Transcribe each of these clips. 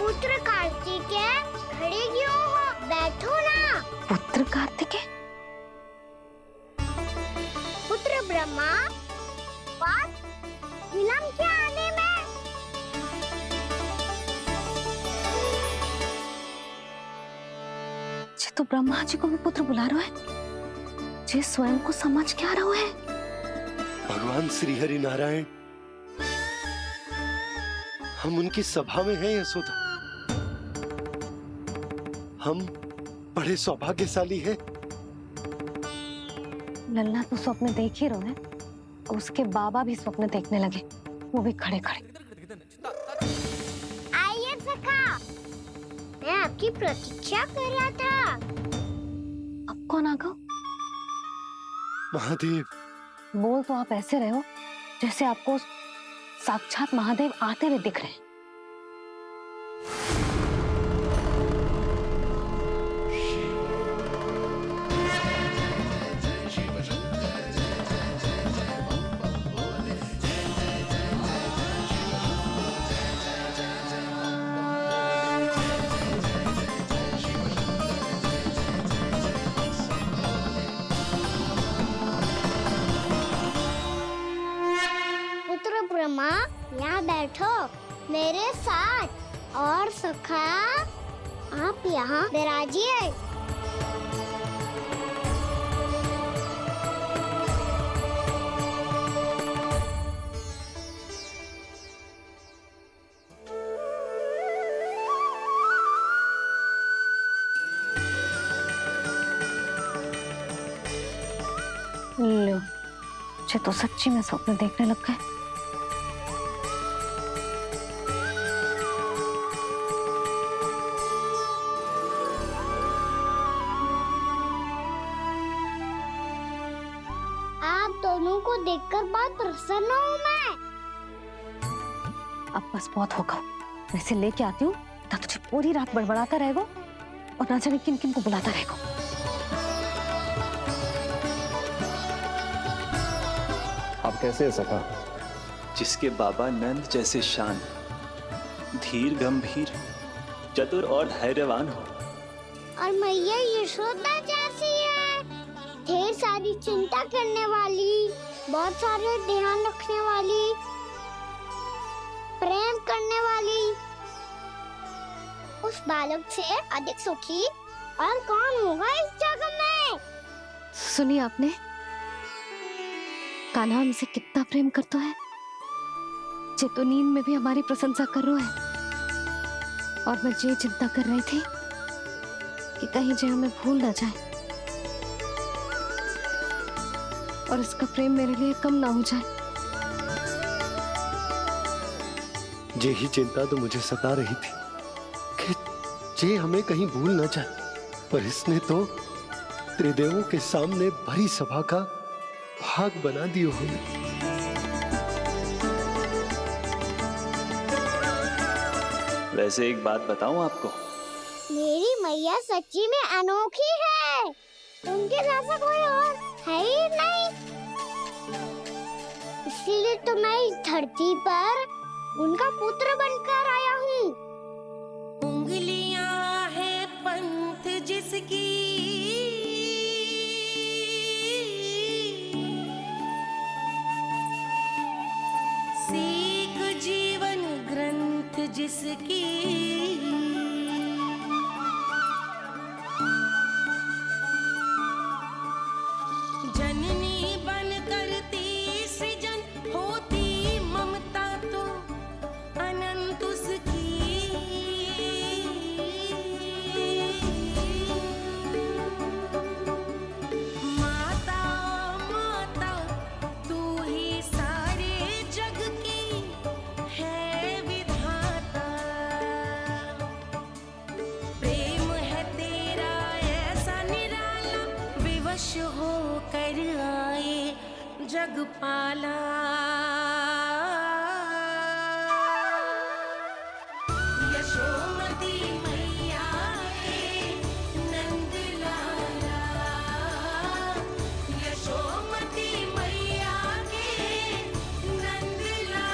पुत्र कार्तिकेय, खड़े क्यों हो? बैठो ना। पुत्र कार्तिकेय? पुत्र ब्रह्मा, बात विलंब क्या आने में? जे तो ब्रह्मा जी को भी पुत्र बुला रहा है, जे स्वयं को समझ क्या रहा है? भगवान श्री हरि नारायण, हम उनकी सभा में हैं यशोदा। हम बड़े सौभाग्यशाली हैं। लल्ला तो स्वप्न देख ही रहे हैं, उसके बाबा भी स्वप्न देखने लगे, वो भी खड़े खड़े। आइए सखा, मैं आपकी प्रतीक्षा कर रहा था। अब कौन आ गया? महादेव। बोल तो आप ऐसे रहे हो जैसे आपको साक्षात महादेव आते हुए दिख रहे हैं। पुत्र ब्रह्मा, यहाँ बैठो मेरे साथ। और सखा, आप यहाँ विराजिए। लो, मुझे तो सच्ची में स्वप्न देखने लग गए। आप दोनों को देखकर बहुत प्रसन्न हूँ मैं। अब बस बहुत होगा, वैसे लेके आती हूँ ना, तुझे पूरी रात बड़बड़ाता रहेगा और ना जाने किन किन को बुलाता रहेगा। आप कैसे हैं सखा? जिसके बाबा नंद जैसे शान, धीर गंभीर, चतुर और धैर्यवान हो। और मैया यशोदा जैसी है, ढेर सारी चिंता करने वाली, बहुत सारे ध्यान रखने वाली, प्रेम करने वाली। उस बालक से अधिक सुखी और कौन होगा इस जगत में? सुनिए आपने, कान्हा हमसे कितना प्रेम करता है, जे तो नींद में भी हमारी प्रशंसा कर रहा है। और मैं ये चिंता कर रही थी कि कहीं जे हमें भूल ना जाए और इसका प्रेम मेरे लिए कम ना हो जाए। यही चिंता तो मुझे सता रही थी कि जे हमें कहीं भूल ना जाए, पर इसने तो त्रिदेवों के सामने भरी सभा का भाग बना दियो हमें। वैसे एक बात बताऊं आपको, मेरी मैया सच्ची में अनोखी है, उनके जैसा कोई और है ही नहीं। इसीलिए तो मैं इस धरती पर उनका पुत्र बनकर आया हूँ। उंगलियां है पंथ जिसकी, सीख जीवन ग्रंथ जिसकी, जननी बन करती सृजन होती ममता तो अनंत उसकी। माता माता तू ही सारे जग की है विधाता, प्रेम है तेरा ऐसा निराला, विवश हो कर आए जग पाला। यशोमती मैया के नंद लाला, यशोमती मैया के नंद लाला।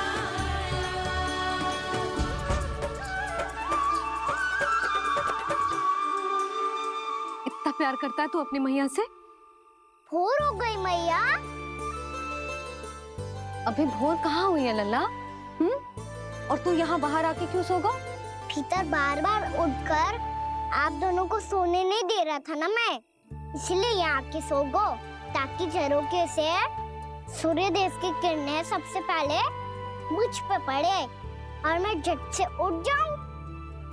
प्यार करता है तू अपनी मैया से? भोर हो गई मैया। अभी भोर कहाँ हुई है लल्ला? और तू यहाँ बाहर आके क्यों सो गया? भीतर बार बार उठकर आप दोनों को सोने नहीं दे रहा था ना मैं, इसलिए यहाँ आके सो गो, ताकि झरोखे से सूर्य देव की किरणें सबसे पहले मुझ पे पड़े और मैं झट से उठ जाऊं।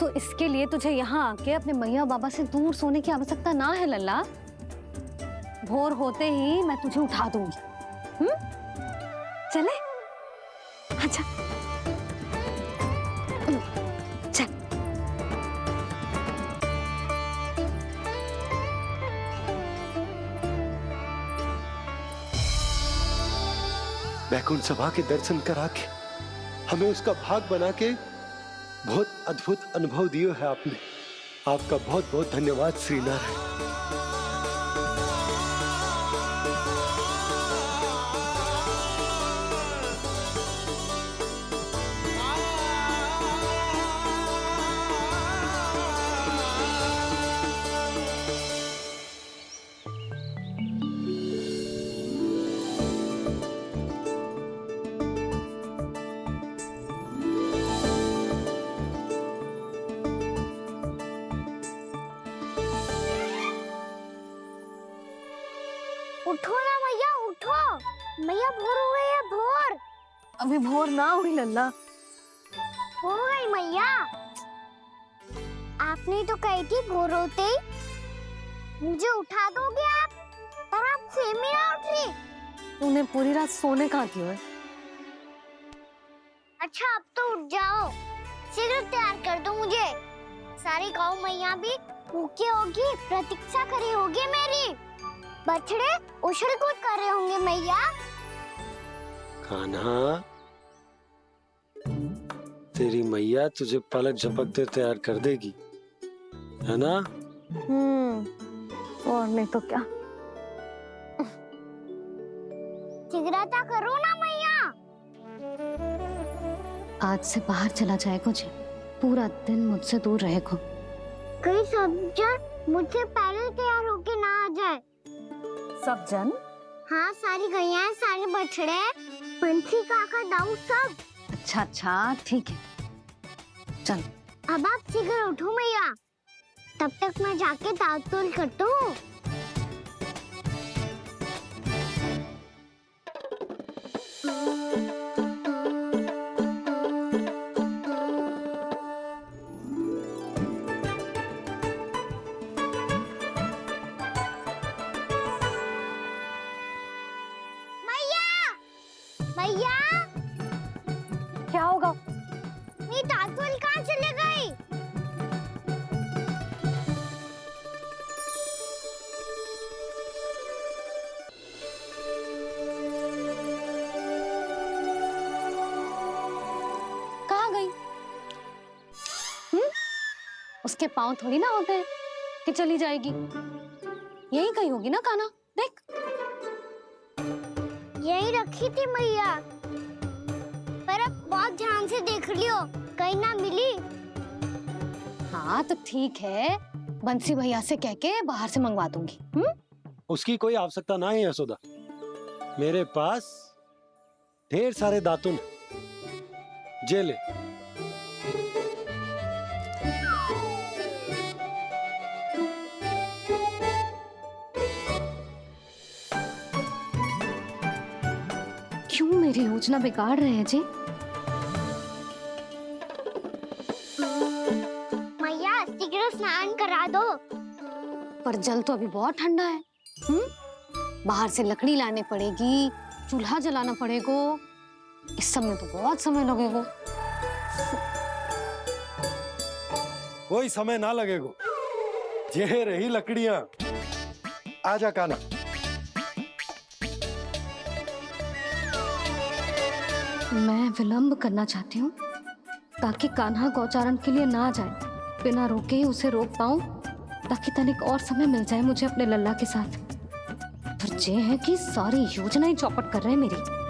तो इसके लिए तुझे यहाँ आके अपने मैया बाबा से दूर सोने की आवश्यकता ना है लल्ला। भोर होते ही मैं तुझे उठा दूंगी। चले? अच्छा चल। वैकुंठ सभा के दर्शन करा के हमें उसका भाग बना के बहुत अद्भुत अनुभव दिए है आपने। आपका बहुत बहुत धन्यवाद श्रीनारायण। उठो ना मैया, उठो। मैया भोर हो गई है, भोर अभी भोर ना हुई लल्ला। हो गई मैया। आपने तो कही थी भोर होते ही मुझे उठा दोगे आप, पर आप सेम ही ना उठी। तूने पूरी रात सोने कहाँ दियो है? अच्छा अब तो उठ जाओ, शीघ्र तैयार कर दो मुझे। सारी गाँव मैया भी भूखी होगी, प्रतीक्षा करी होगी मेरी। बछड़े उछल कूद कर रहे होंगे मैया। कान्हा, तेरी मैया तुझे पलक झपकते तैयार कर देगी, है ना? और नहीं तो क्या। शीघ्रता करो ना मैया। आज से बाहर चला जाएगा जी, पूरा दिन मुझसे दूर रहेगा। कहीं सब मुझसे पहले तैयार होके ना आ जाए। सब जन? हाँ, सारी गैया, सारे बछड़े, पंछी, काका, दाऊ सब। अच्छा अच्छा ठीक है, चल। अब आप शीघ्र उठो मैया, तब तक मैं जाके ताल-तोल करता हूँ। मैया, क्या होगा? मेरी ताल-तोल कहाँ चले गई? कहाँ गई? उसके पाँव थोड़ी ना होते हैं कि चली जाएगी। यही कहीं होगी ना कान्हा, देख। यही रखी थी मैया, पर अब बहुत ध्यान से देख लियो, कहीं ना मिली। हाँ तो ठीक है, बंसी भैया से कह के बाहर से मंगवा दूंगी। उसकी कोई आवश्यकता ना है यशोदा, मेरे पास ढेर सारे दातुन जे ले। क्यों मेरी योजना बिगाड़ रहे हैं जी? मैया शीघ्र स्नान करा दो। पर जल तो अभी बहुत ठंडा है। बाहर से लकड़ी लानी पड़ेगी, चूल्हा जलाना पड़ेगा, इस सब में तो बहुत समय लगेगा। कोई समय ना लगेगा, ये रही लकड़ियां। आजा कान्हा। मैं विलंब करना चाहती हूँ ताकि कान्हा गौचारण के लिए ना जाए, बिना रोके ही उसे रोक पाऊं, ताकि तनिक और समय मिल जाए मुझे अपने लल्ला के साथ। पर ये है कि सारी योजना ही चौपट कर रहे हैं मेरी।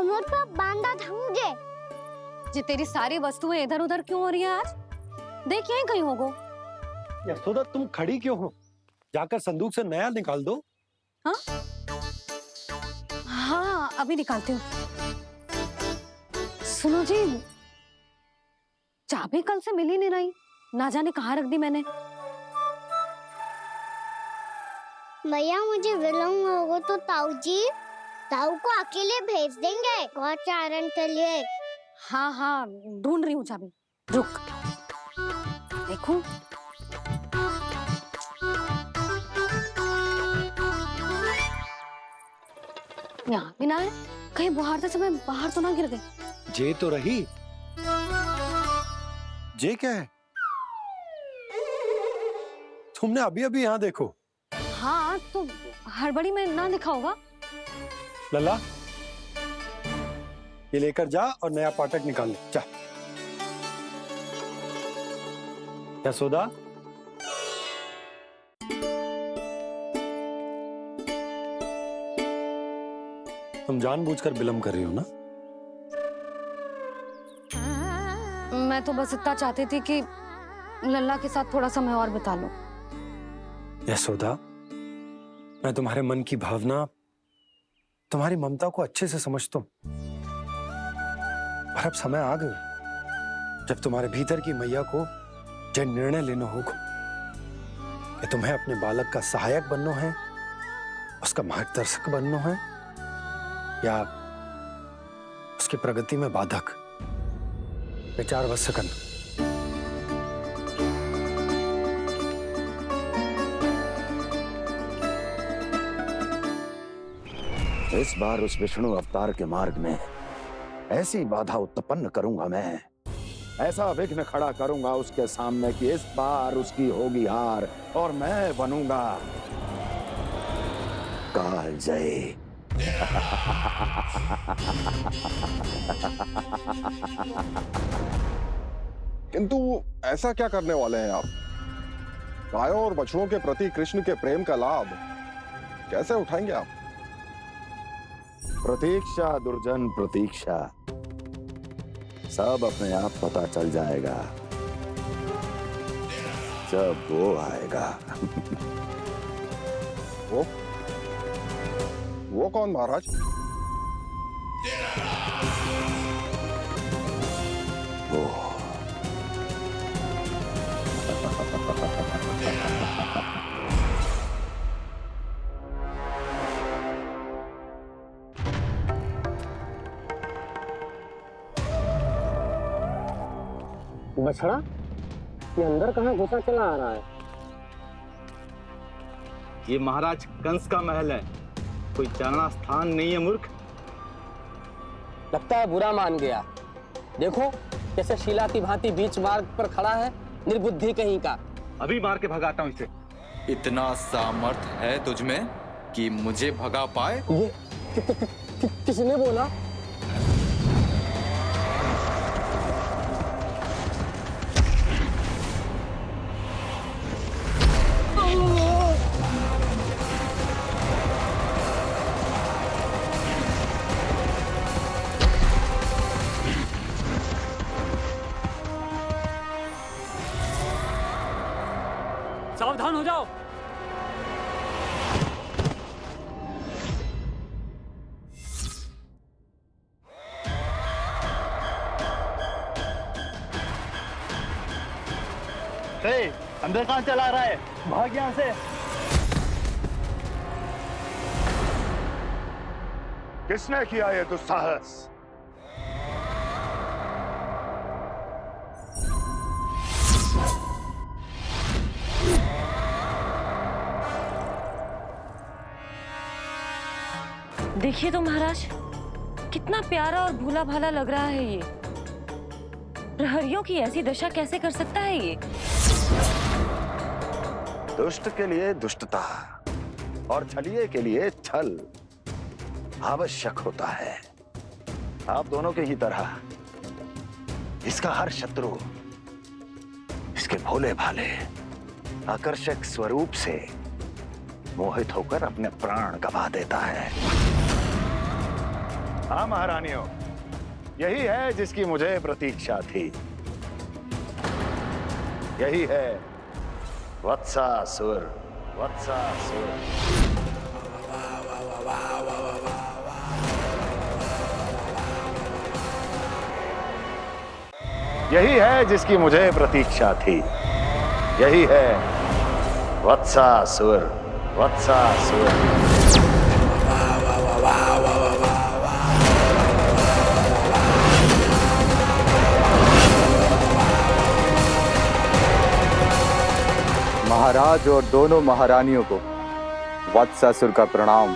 कमर पर बांधा था मुझे। जी तेरी सारी वस्तुएं इधर उधर क्यों हो रही है आज? देख यहीं कहीं होगो। यशोदा तुम खड़ी क्यों हो? जाकर संदूक से नया निकाल दो। हाँ हाँ अभी निकालती हूँ। सुनो जी, चाबी कल से मिल ही नहीं रही, ना जाने कहाँ रख दी मैंने। भैया मुझे विलम्ब होगा तो ताऊ को अकेले भेज देंगे गौचारण के लिए। हाँ हाँ ढूंढ रही हूँ चाबी, रुक। देखो यहाँ भी ना है, कहीं बाहरते समय बाहर तो ना गिर गई। जे तो रही। जे क्या है? तुमने अभी अभी यहाँ देखो। हाँ तो हड़बड़ी में ना लिखा होगा। लल्ला ये लेकर जा और नया पाठक निकाल ले जा। यशोदा तुम जानबूझकर विलम्ब कर रही हो ना? मैं तो बस इतना चाहती थी कि लल्ला के साथ थोड़ा समय और बिता लूं। यशोदा मैं तुम्हारे मन की भावना, तुम्हारी ममता को अच्छे से समझता हूं, पर अब समय आ गया जब तुम्हारे भीतर की मैया को यह निर्णय लेना होगा कि तुम्हें अपने बालक का सहायक बनना है, उसका मार्गदर्शक बनना है, या उसकी प्रगति में बाधक। विचार अवश्य करना। इस बार उस विष्णु अवतार के मार्ग में ऐसी बाधा उत्पन्न करूंगा मैं, ऐसा विघ्न खड़ा करूंगा उसके सामने कि इस बार उसकी होगी हार और मैं बनूंगा कालजयी। किंतु ऐसा क्या करने वाले हैं आप? गायों और बछड़ों के प्रति कृष्ण के प्रेम का लाभ कैसे उठाएंगे आप? प्रतीक्षा दुर्जन प्रतीक्षा, सब अपने आप पता चल जाएगा जब वो आएगा। वो कौन महाराज? वो बछड़ा, ये अंदर कहाँ घुसा चला आ रहा है? ये महाराज कंस का महल है, कोई चारणा स्थान नहीं है मूर्ख। लगता है बुरा मान गया। देखो कैसे शिला की भांति बीच मार्ग पर खड़ा है, निर्बुद्धि कहीं का। अभी मार के भगाता हूँ इसे। इतना सामर्थ है तुझमें कि मुझे भगा पाए? ये किसने बोला? सावधान हो जाओ। अंदर कहाँ चला रहा है? भाग यहाँ से। किसने किया ये दुस्साहस? देखिए तो महाराज, कितना प्यारा और भोला भाला लग रहा है ये। प्रहरियों की ऐसी दशा कैसे कर सकता है ये? दुष्ट के लिए दुष्टता और छलिए के लिए छल आवश्यक होता है। आप दोनों के ही तरह इसका हर शत्रु इसके भोले भाले आकर्षक स्वरूप से मोहित होकर अपने प्राण गंवा देता है। हाँ महारानियों, यही है जिसकी मुझे प्रतीक्षा थी। यही है वत्सासुर। वत्सासुर। यही है जिसकी मुझे प्रतीक्षा थी। यही है वत्सासुर। वत्सासुर। महाराज और दोनों महारानियों को वत्सासुर का प्रणाम।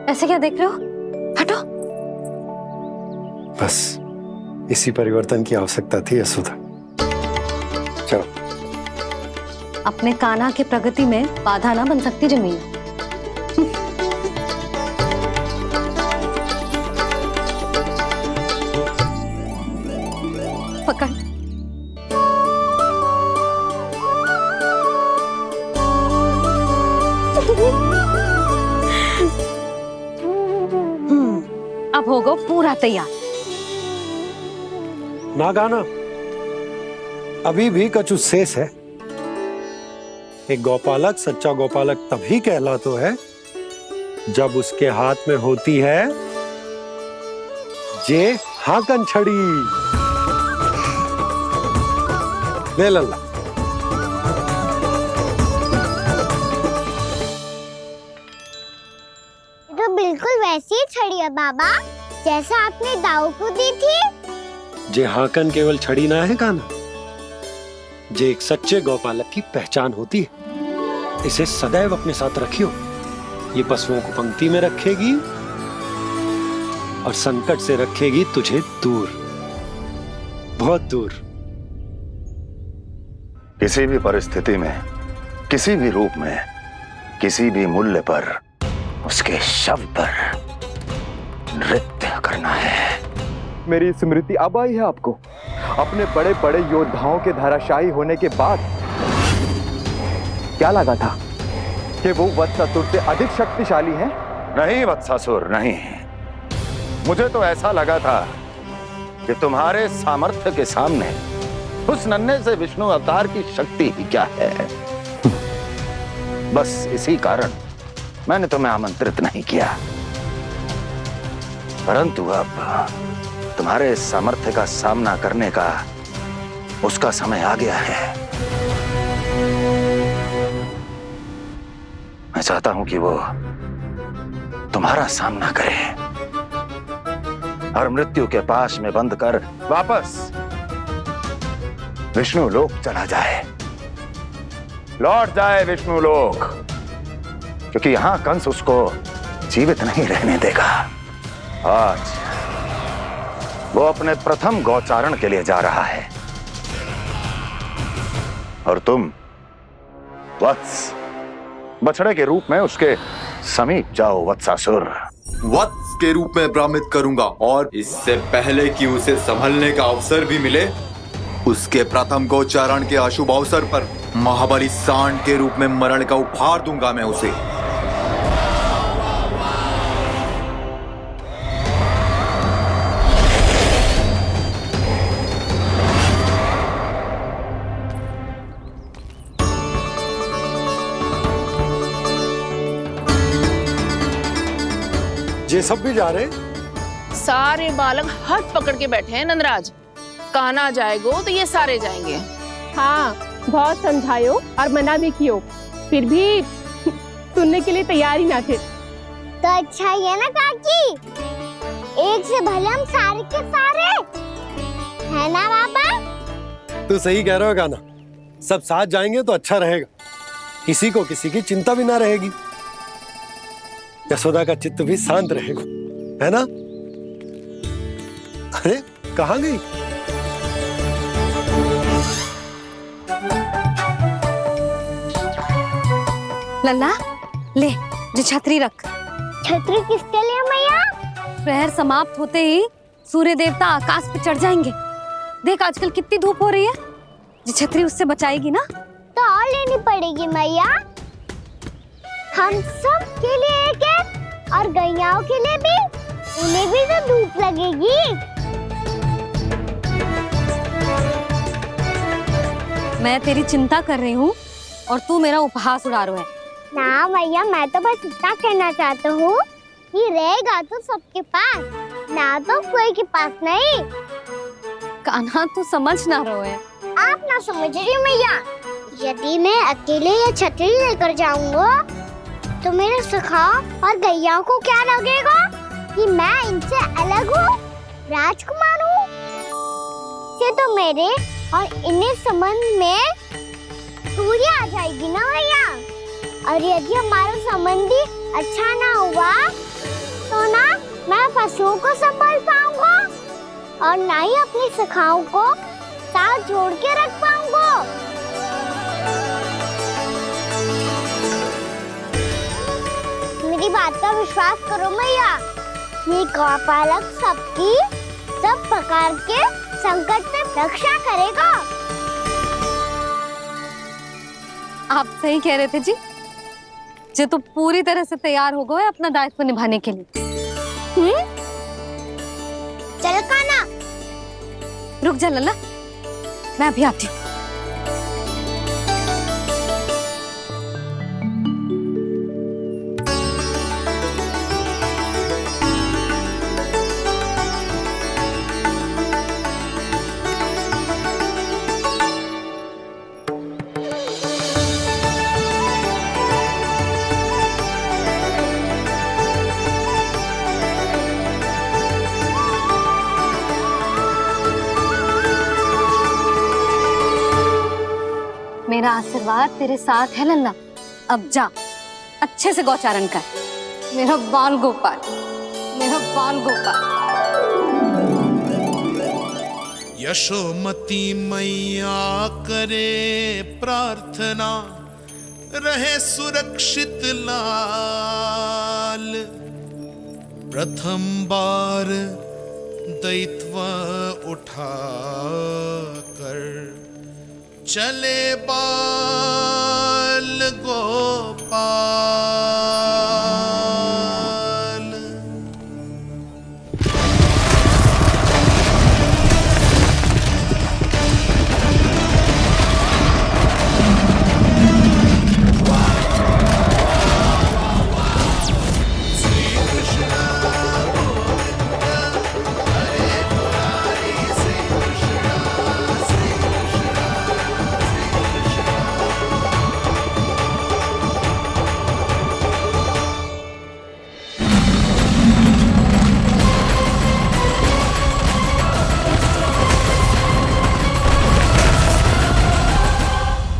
ऐसे क्या देख रहे हो? हटो। बस इसी परिवर्तन की आवश्यकता थी यशोदा। चलो। अपने कान्हा के प्रगति में बाधा ना बन सकती जमीन। पकड़। अब होगा पूरा तैयार। ना गाना, अभी भी कछु शेष है। एक गौपालक सच्चा गौपालक तभी कहलाता है जब उसके हाथ में होती है जे हाकन छड़ी। ले लल्ला। तो बिल्कुल वैसी ही छड़ी है बाबा जैसा आपने दाऊ को दी थी। जे हाकन केवल छड़ी ना है कान्हा, जे एक सच्चे गौपालक की पहचान होती है। इसे सदैव अपने साथ रखियो। ये पशुओं को पंक्ति में रखेगी और संकट से रखेगी तुझे दूर, बहुत दूर। किसी भी परिस्थिति में, किसी भी रूप में, किसी भी मूल्य पर उसके शव पर नृत्य करना है। मेरी स्मृति अब आई है आपको? अपने बड़े बड़े योद्धाओं के धराशायी होने के बाद क्या लगा था कि वो वत्सासुर से अधिक शक्तिशाली हैं? नहीं वत्सासुर, नहीं। मुझे तो ऐसा लगा था कि तुम्हारे सामर्थ्य के सामने उस नन्हे से विष्णु अवतार की शक्ति ही क्या है। बस इसी कारण मैंने तुम्हें आमंत्रित नहीं किया। परंतु अब तुम्हारे सामर्थ्य का सामना करने का उसका समय आ गया है। मैं चाहता हूं कि वो तुम्हारा सामना करे और मृत्यु के पास में बंद कर वापस विष्णु लोक चला जाए, लौट जाए विष्णु लोक, क्योंकि यहां कंस उसको जीवित नहीं रहने देगा। आज वो अपने प्रथम गौचारण के लिए जा रहा है और तुम वत्स बछड़े के रूप में उसके समीप जाओ वत्सासुर। वत्स के रूप में भ्रमित करूंगा और इससे पहले कि उसे संभलने का अवसर भी मिले, उसके प्रथम गोचारण के अशुभ अवसर पर महाबली सांड के रूप में मरण का उपहार दूंगा मैं उसे। ये सब भी जा रहे? सारे बालक हाथ पकड़ के बैठे हैं नंदराज। कान्हा जाएगो तो ये सारे जाएंगे। हाँ, बहुत समझायो और मना भी कियो, फिर भी सुनने के लिए तैयार ही ना थे। तो अच्छा ही है ना काकी, एक से भले हम सारे के सारे, है ना बाबा? तू सही कह रहा हो गाना, सब साथ जाएंगे तो अच्छा रहेगा, किसी को किसी की चिंता भी ना रहेगी, यशोदा का चित्त भी शांत रहेगा, है ना? अरे कहाँ गई? लल्ला ले, जो छतरी रख। छतरी किसके लिए मैया? प्रहर समाप्त होते ही सूर्य देवता आकाश पे चढ़ जाएंगे। देख आजकल कितनी धूप हो रही है, ये छतरी उससे बचाएगी ना। तो और लेनी पड़ेगी मैया, हम सब के लिए एक एक और गैयाओं के लिए भी, उन्हें भी तो धूप लगेगी। मैं तेरी चिंता कर रही हूँ और तू मेरा उपहास उड़ा रहा है। ना भैया, मैं तो बस इतना कहना चाहता हूँ कि रहेगा तो सबके पास, ना तो कोई के पास नहीं। कान्हा तू समझ ना रहो है। आप ना समझ रही मैया, यदि मैं अकेले ये छतरी लेकर जाऊंगा तो मेरे सखा और गैयाओं को क्या लगेगा कि मैं इनसे अलग हूँ, राजकुमार हूँ। से तो मेरे और इन्हें संबंध में दूरी आ जाएगी ना भैया। और यदि हमारा संबंध ही अच्छा ना हुआ तो ना मैं पशुओं को संभाल पाऊंगा और ना ही अपनी सखाओं को साथ जोड़ के रख पाऊंगा। मेरी बात का विश्वास करो मैया, ये गौपालक सबकी सब प्रकार के संकट से रक्षा करेगा। आप सही कह रहे थे जी, जे तो पूरी तरह से तैयार हो गए अपना दायित्व निभाने के लिए। चल कान्हा, रुक जा लल्ला, मैं अभी आती हूँ। मेरा आशीर्वाद तेरे साथ है लल्ला। अब जा, अच्छे से गौचारण कर। मेरा बाल गोपाल, मेरा बाल गोपाल। यशोमती मैया करे प्रार्थना, रहे सुरक्षित लाल। प्रथम बार दैत्व उठा कर चले बाल गोपाल।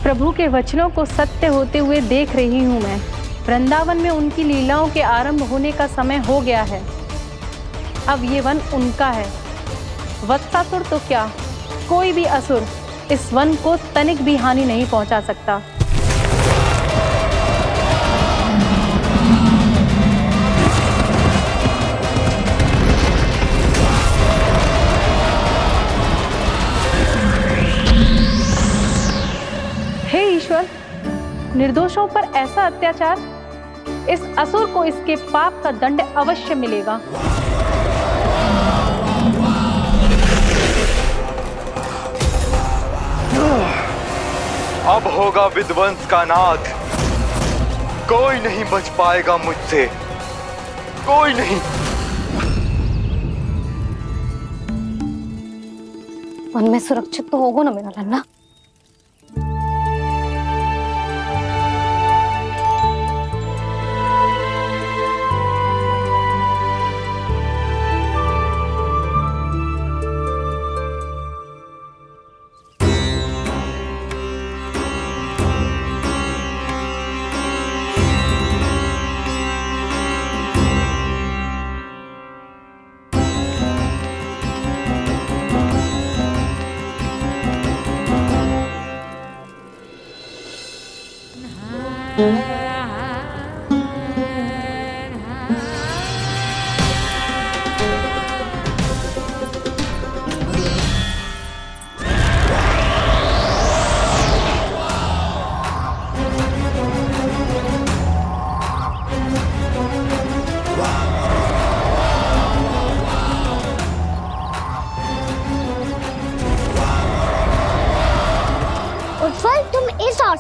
प्रभु के वचनों को सत्य होते हुए देख रही हूँ मैं। वृंदावन में उनकी लीलाओं के आरंभ होने का समय हो गया है। अब ये वन उनका है। वत्सासुर तो क्या, कोई भी असुर इस वन को तनिक भी हानि नहीं पहुंचा सकता। हे ईश्वर, निर्दोषों पर ऐसा अत्याचार, इस असुर को इसके पाप का दंड अवश्य मिलेगा। अब होगा विध्वंस का नाद। कोई नहीं बच पाएगा मुझसे, कोई नहीं। वन में सुरक्षित तो होगा ना मेरा लल्ला।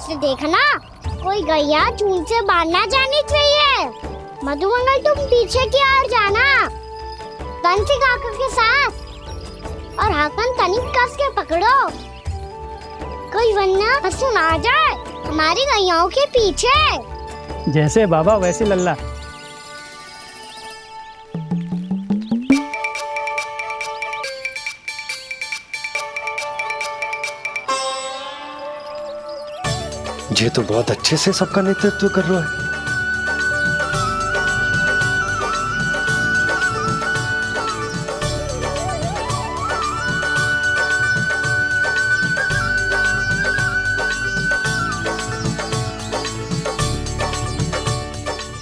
से देखना, कोई गैया चून से बाहर ना जानी चाहिए। मधुमंगल तुम पीछे की ओर जाना, कंसी काका के साथ, और हाकन तनिक कस के पकड़ो, कोई वरना पशु ना जाए हमारी गैयाओं के पीछे। जैसे बाबा वैसे लल्ला। ये तो बहुत अच्छे से सबका नेतृत्व कर रहा है।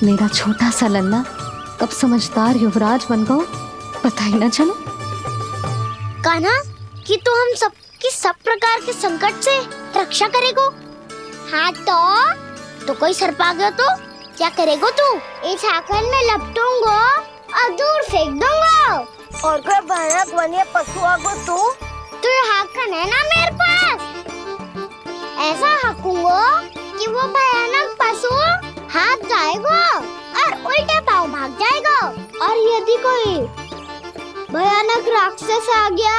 मेरा छोटा सा लल्ला कब समझदार युवराज बन गो पता ही न चलो। कान्हा, कि तू हम सबकी सब प्रकार के संकट से रक्षा करेगो। हाँ तो कोई सर्प आ गया तो क्या करेगो तू? इस हाकन में लपटूंगा और दूर फेंक दूंगा। और कोई भयानक वन्य पशु आगो तो ये हाकन है ना मेरे पास, ऐसा हाकूंगा कि वो भयानक पशु हाथ जाएगा और उल्टे पाँव भाग जाएगा। और यदि कोई भयानक राक्षस आ गया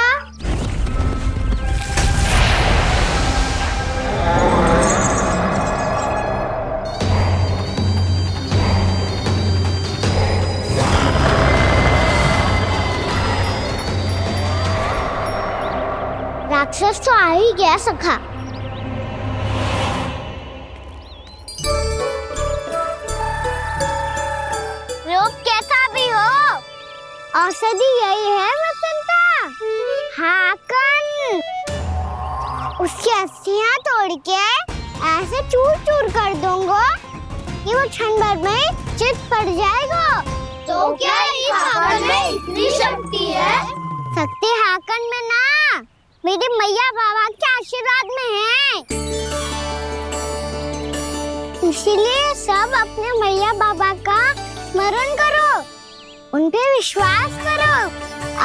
राक्षस तो आ ही गया सखा। रोग कैसा भी हो, औषधि यही है वसंता। हाकन उसकी अस्थियां तोड़ के ऐसे चूर चूर कर दूंगा कि वो क्षण भर में चित पड़ जाएगा। तो क्या इस हाकन में इतनी शक्ति है? शक्ति हाकन में ना, मेरे मैया बाबा के आशीर्वाद में है। इसीलिए सब अपने मैया बाबा का स्मरण करो, उन पे विश्वास करो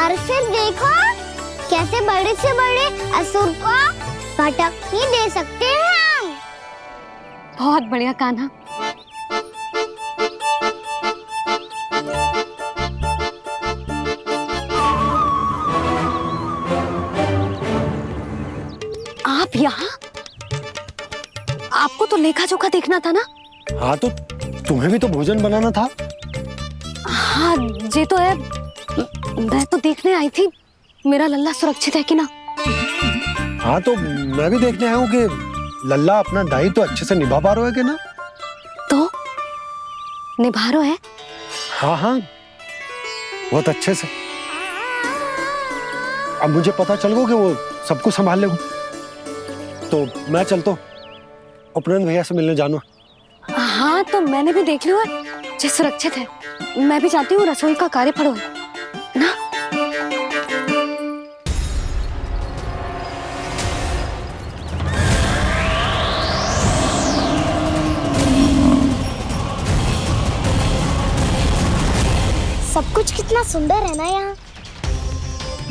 और फिर देखो कैसे बड़े से बड़े असुर को भटक ही दे सकते हैं हम। बहुत बढ़िया कान्हा। आप यहाँ? आपको तो लेखा जोखा देखना था ना? हाँ तो तुम्हें भी तो भोजन बनाना था। हाँ ये तो है, मैं तो देखने आई थी मेरा लल्ला सुरक्षित है कि ना। हाँ तो मैं भी देखने आया हूँ कि लल्ला अपना दायित्व तो अच्छे से निभा पा रहा है कि ना। तो निभा रहा है? हाँ हाँ बहुत अच्छे से। अब मुझे पता चल गया कि वो सब कुछ संभाल लेगा। तो मैं चलता हूँ, उपनंद भैया से मिलने जाना। हाँ तो मैंने भी देख लिया जो सुरक्षित है। मैं भी चाहती हूँ रसोई का कार्य पड़ो ना। सब कुछ कितना सुंदर है ना यहाँ।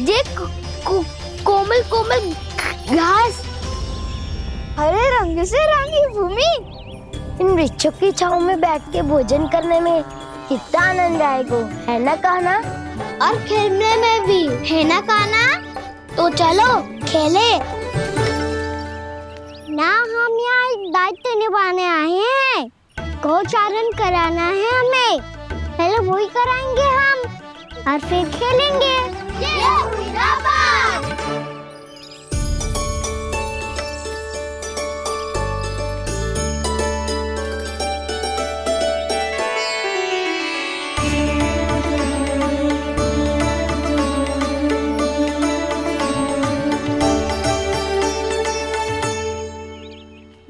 देख कोमल कोमल घास, हरे रंग से रंगी भूमि, इन वृक्षों की छांव में बैठ के भोजन करने में कितना आनंद आएगा, है ना कान्हा? और खेलने में भी, है ना कान्हा? तो चलो खेले ना। हम यहाँ एक दायित्व निभाने आए हैं, गोचारण कराना है हमें। पहले वही कराएंगे हम और फिर खेलेंगे।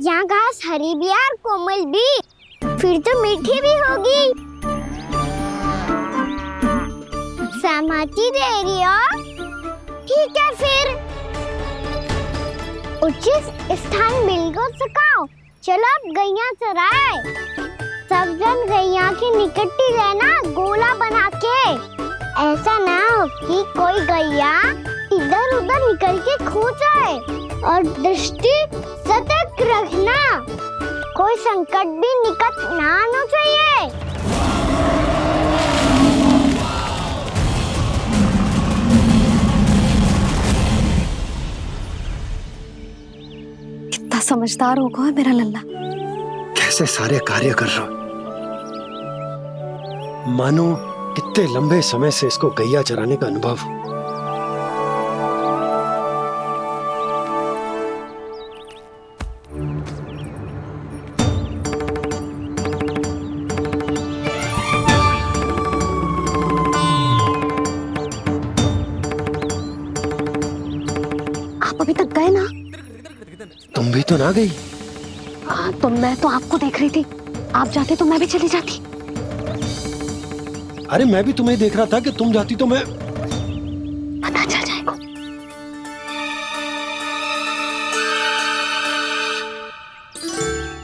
यहाँ घास हरी भी और कोमल भी, फिर तो मीठी भी होगी। सहमति दे रही हो? ठीक है फिर उचित स्थान बिल्कुल सुखाओ। चलो अब गैया चराए। सब जन गैया के निकट ही रहना, गोला बना के। ऐसा ना हो कि कोई गैया इधर उधर निकल के खो जाए। और दृष्टि सतर्क रखना, कोई संकट भी निकट ना आना चाहिए। कितना समझदार होगा है मेरा लल्ला। कैसे सारे कार्य कर रहा, मानो कितने लंबे समय से इसको गैया चराने का अनुभव हो। आप अभी तक गए ना? तुम भी तो ना गई। हाँ, तो मैं तो आपको देख रही थी, आप जाते तो मैं भी चली जाती। अरे मैं भी तुम्हें देख रहा था कि तुम जाती तो मैं पता चल जाएगा।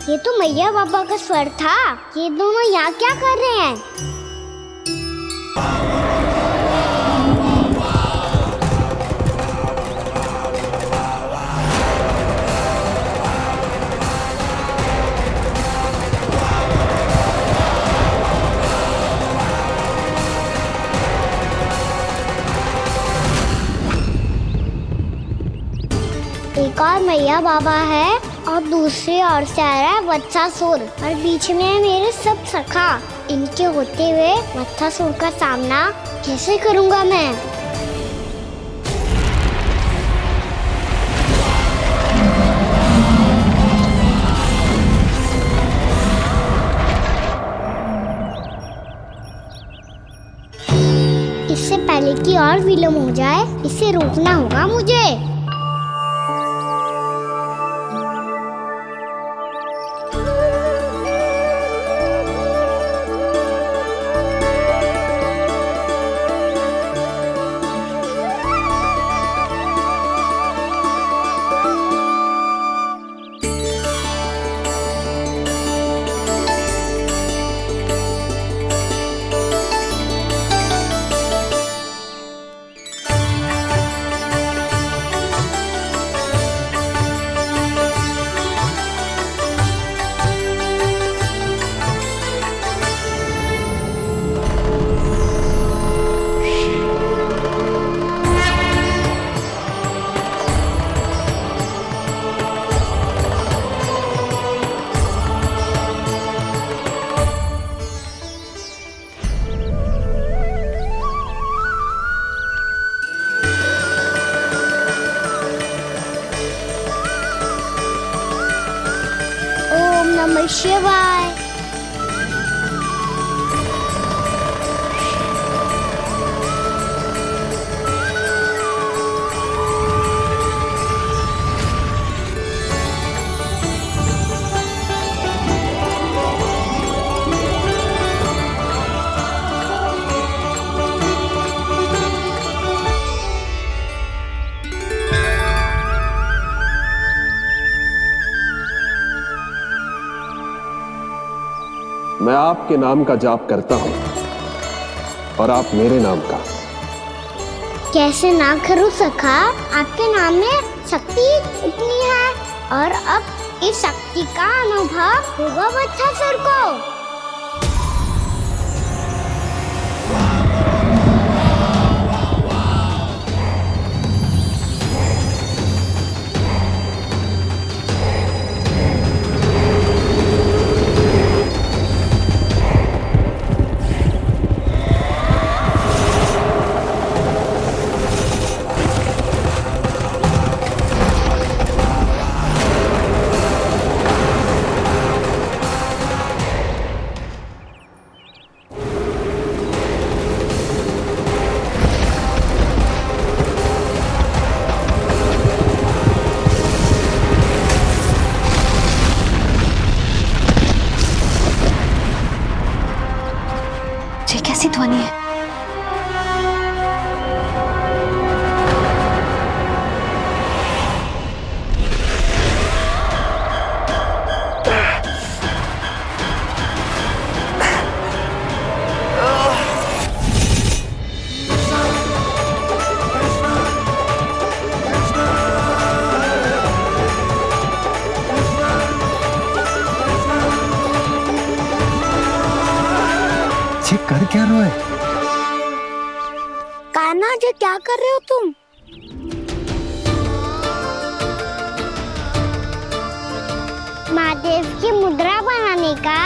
ये तो मैया बाबा का स्वर था। ये दोनों यहाँ क्या कर रहे हैं? एक और मैया बाबा है और दूसरी ओर से आ रहा है वत्सासुर और बीच में है मेरे सब सखा। इनके होते हुए वत्सासुर का सामना कैसे करूंगा मैं? इससे पहले कि और विलम्ब हो जाए, इसे रोकना होगा मुझे। नमः शिवाय। मैं आपके नाम का जाप करता हूं और आप मेरे नाम का। कैसे ना करूं सखा, आपके नाम में शक्ति इतनी है और अब इस शक्ति का अनुभव होगा वत्सासुर को। कैसी ध्वनि है? जी कर क्या रहे हो? कान्हा जी क्या कर रहे हो तुम? महादेव की मुद्रा बनाने का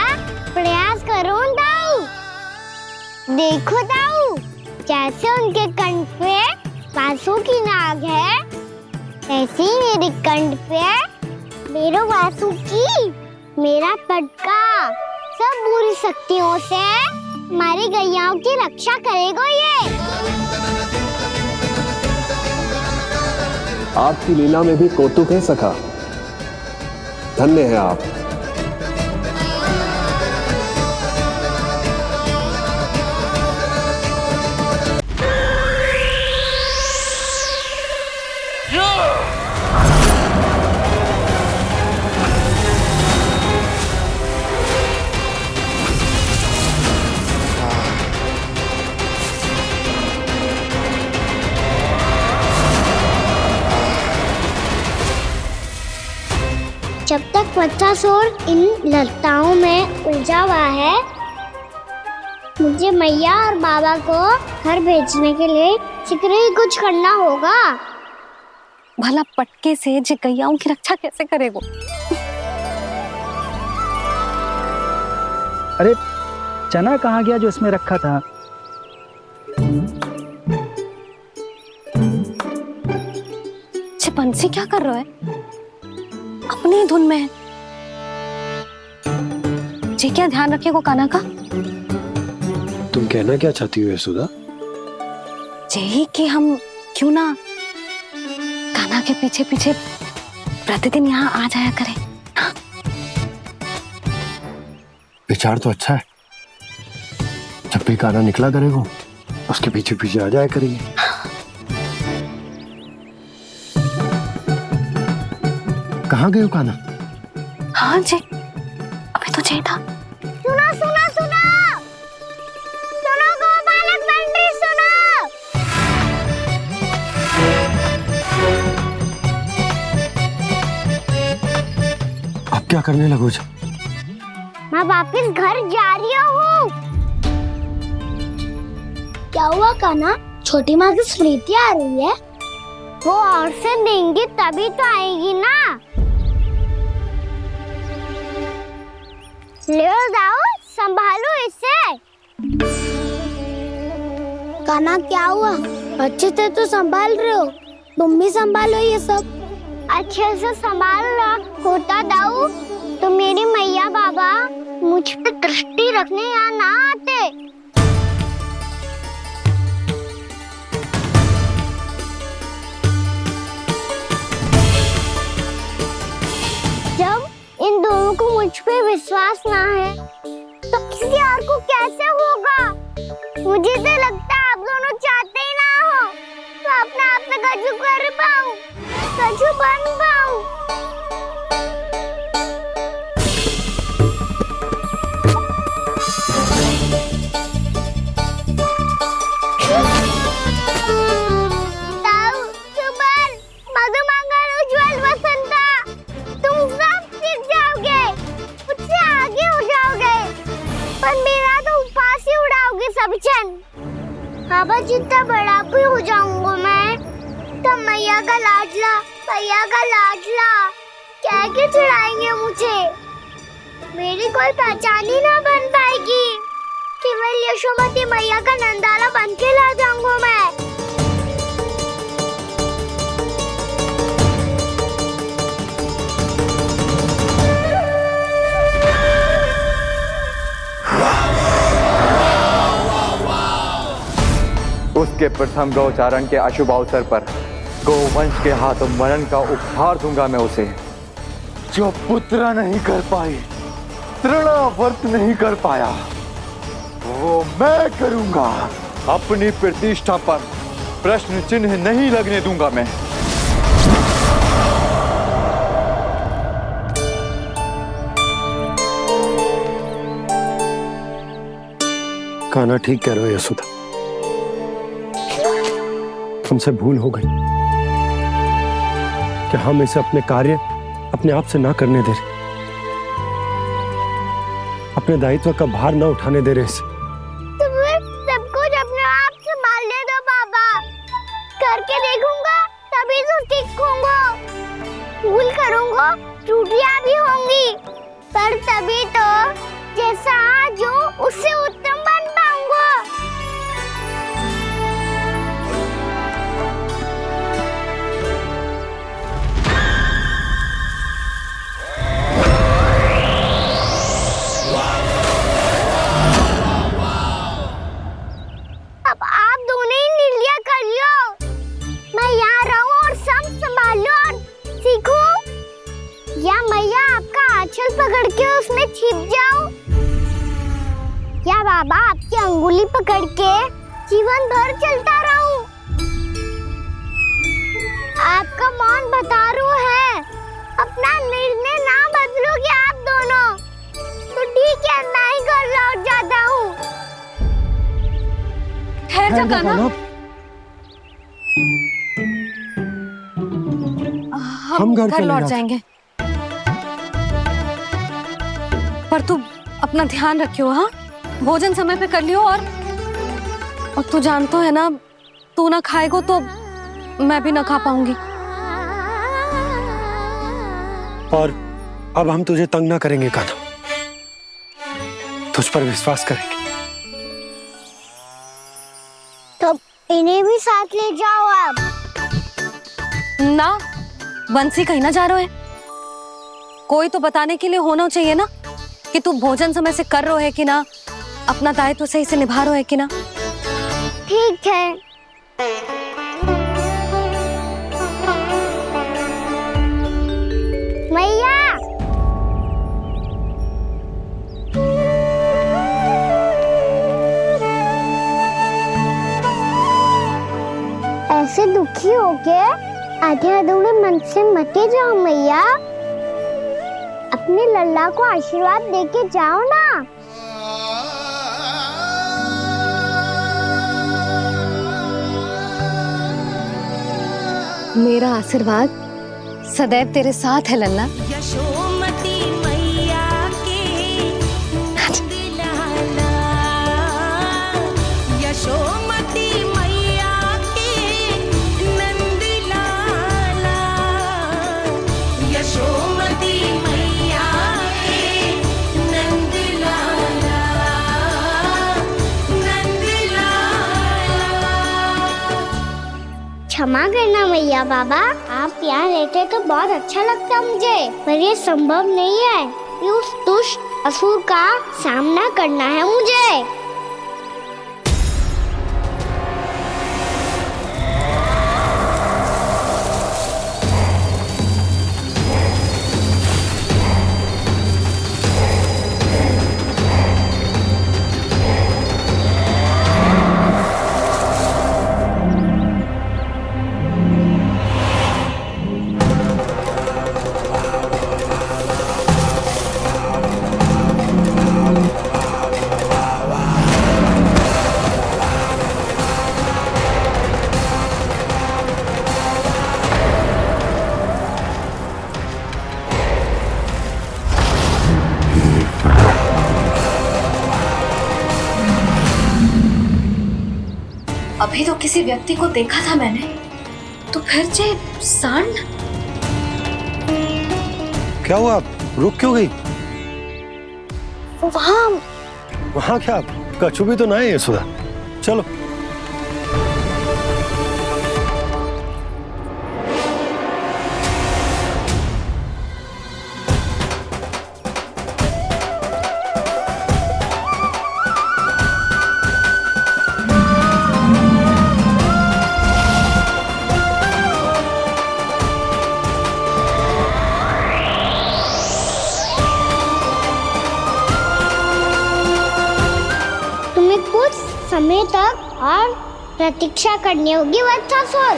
प्रयास करो दाऊ। देखो दाऊ, जैसे उनके कंठ पे वासु की नाग है, ऐसे ही मेरे कंठ पे मेरो वासु की मेरा पटका सब बुरी शक्तियों से हमारी गैयाओं की रक्षा करेगा ये। आपकी लीला में भी कौतुक है सखा। धन्य है आप। जब तक वत्सासुर इन लताओं में उलझा हुआ है, मुझे मैया और बाबा को घर भेजने के लिए शीघ्र ही कुछ करना होगा। भला पटके से जे गैयाओं की रक्षा कैसे करेगो? अरे चना कहाँ गया जो इसमें रखा था? बंसी क्या कर रहा है? अपनी धुन में है। जी क्या ध्यान रखिएगा कान्हा का। तुम कहना क्या चाहती हो यशोदा? यही कि हम क्यों ना कान्हा के पीछे पीछे प्रतिदिन यहाँ आ जाया करें। हाँ? विचार तो अच्छा है। जब भी कान्हा निकला करेगा उसके पीछे पीछे आ जाया करेंगे। कहाँ गए हो कान्हा? हाँ जी, अभी तो चाहिए था। सुनो सुनो सुनो सुनो गोपालक बंटी सुनो। अब क्या करने लगो? मैं वापस घर जा रही हूँ। क्या हुआ कान्हा? छोटी माँ की स्मृति आ रही है। वो और से देंगी तभी तो आएगी ना। ले जाओ, संभालो इसे। कान्हा क्या हुआ? अच्छे से तो संभाल रहे हो, तुम भी संभालो ये सब। अच्छे से संभाल रहा होता दाऊ तो मेरी मैया बाबा मुझ पे दृष्टि रखने यहाँ ना आते। जब इन दोनों को मुझ पे विश्वास ना है तो किसी और को कैसे होगा? मुझे तो लगता है आप दोनों चाहते ही ना हो तो अपने आप में गजू कर पाऊं, गजू बन पाऊं। बाबा जितना बड़ा भी हो जाऊंगा मैं तो मैया का लाडला कह के चढ़ाएंगे मुझे। मेरी कोई पहचान ही ना बन पाएगी। केवल यशोमती मैया का नंदाला बन के ला जाऊंगा मैं। उसके प्रथम गौचारण के अशुभ अवसर पर गोवंश के हाथों मरण का उपहार दूंगा मैं उसे। जो पुत्र नहीं कर पाई, तृणावर्त नहीं कर पाया, वो मैं करूंगा। अपनी प्रतिष्ठा पर प्रश्न चिन्ह नहीं लगने दूंगा मैं। कान्हा ठीक कह रहे हो यशोदा, हमसे भूल हो गई कि हम इसे अपने कार्य अपने आप से ना करने दे रहे, अपने दायित्व का भार ना उठाने दे रहे इसे। त्रुटियां भी होंगी, पर तभी तो जैसा आज हूँ उससे उत्तम बन पाऊंगा। अब आप दोनों ही निर्णय कर लो, मैं यहाँ रहूं और सब संभालूं और सीखूं, या मैया आपका आंचल पकड़ के उसमें छिप जाऊं, या बाबा आपकी अंगुली पकड़ के जीवन भर चलता रहूं। आपका मौन बतारू है, अपना निर्णय ना बदलोगे आप दोनों तो ठीक है, मैं ही घर लौट जाता हूँ। ठहर जा कान्हा, हम घर लौट जाएंगे, पर तू अपना ध्यान रखियो। हाँ, भोजन समय पे कर लियो, और तू जानतो है ना, तू ना खाएगो तो मैं भी ना खा पाऊंगी। और अब हम तुझे तंग ना करेंगे कान्हा, तुझ पर विश्वास करेंगे। तो इन्हें भी साथ ले जाओ अब। ना, बंसी कहीं ना जा रहे है, कोई तो बताने के लिए होना चाहिए ना कि तू भोजन समय से कर रहा है कि ना, अपना दायित्व सही से निभा रहा है कि ना। ठीक है। मैया, ऐसे दुखी हो के आधे अधूरे मन से मत जाओ मैया, अपने लल्ला को आशीर्वाद देके जाओ ना। मेरा आशीर्वाद सदैव तेरे साथ है लल्ला। यशोमती मैया के नंद लाला, यशोमती मैया के नंद लाला, यशोमती मैया के नंद लाला, नंद लाला। क्षमा करना मैया बाबा, आप यहाँ रहते तो बहुत अच्छा लगता मुझे, पर ये संभव नहीं है, ये उस दुष्ट असुर का सामना करना है मुझे। अभी तो किसी व्यक्ति को देखा था मैंने, तो फिर जे सांड। क्या हुआ, रुक क्यों गई? वहाँ क्या कछु भी तो ना है सुधा, चलो। कुछ समय तक और प्रतीक्षा करनी होगी वत्सासुर।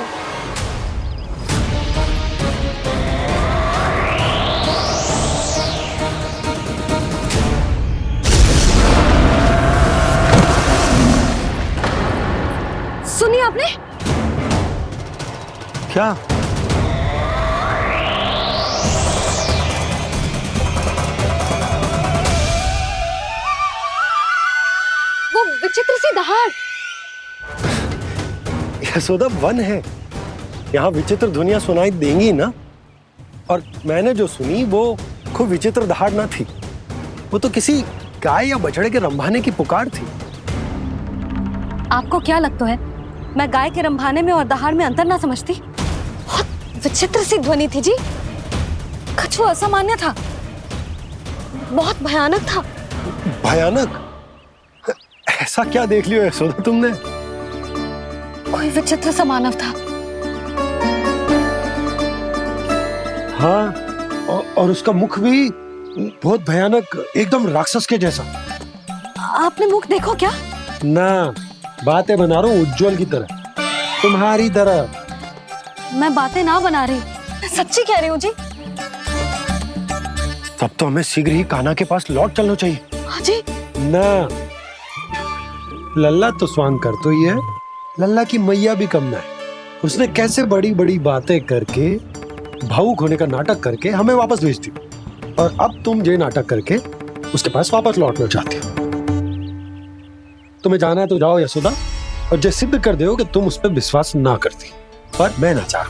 सुनिए आपने क्या? वो विचित्र सी दहाड़। यशोदा वन है, यहाँ विचित्र ध्वनियां सुनाई देंगी ना, और मैंने जो सुनी वो खूब विचित्र दहाड़ ना थी, वो तो किसी गाय या बछड़े के रंभाने की पुकार थी। आपको क्या लगता है मैं गाय के रंभाने में और दहाड़ में अंतर ना समझती? बहुत विचित्र सी ध्वनि थी जी, कछु असामान्य था, बहुत भयानक था। भयानक? ऐसा क्या देख लियो यशोदा तुमने? कोई विचित्र सा मानव था। हाँ, और उसका मुख भी बहुत भयानक, एकदम राक्षस के जैसा। आपने मुख देखो क्या? ना, बातें बना रहा हूँ उज्जवल की तरह, तुम्हारी तरह। मैं बातें ना बना रही, मैं सच्ची कह रही हूँ जी। तब तो हमें शीघ्र ही कान्हा के पास लौट चलना चाहिए। हाँ जी। ना, लल्ला तो स्वांग कर तो ही है, लल्ला की मैया भी कम ना है। उसने कैसे बड़ी बड़ी बातें करके, भावुक होने का नाटक करके हमें वापस भेज दी, और अब तुम ये नाटक करके उसके पास वापस लौटना चाहती हो। तुम्हें जाना है तो जाओ यशोदा, और जो सिद्ध कर दो कि तुम उस पर विश्वास ना करती, पर मैं ना चाह,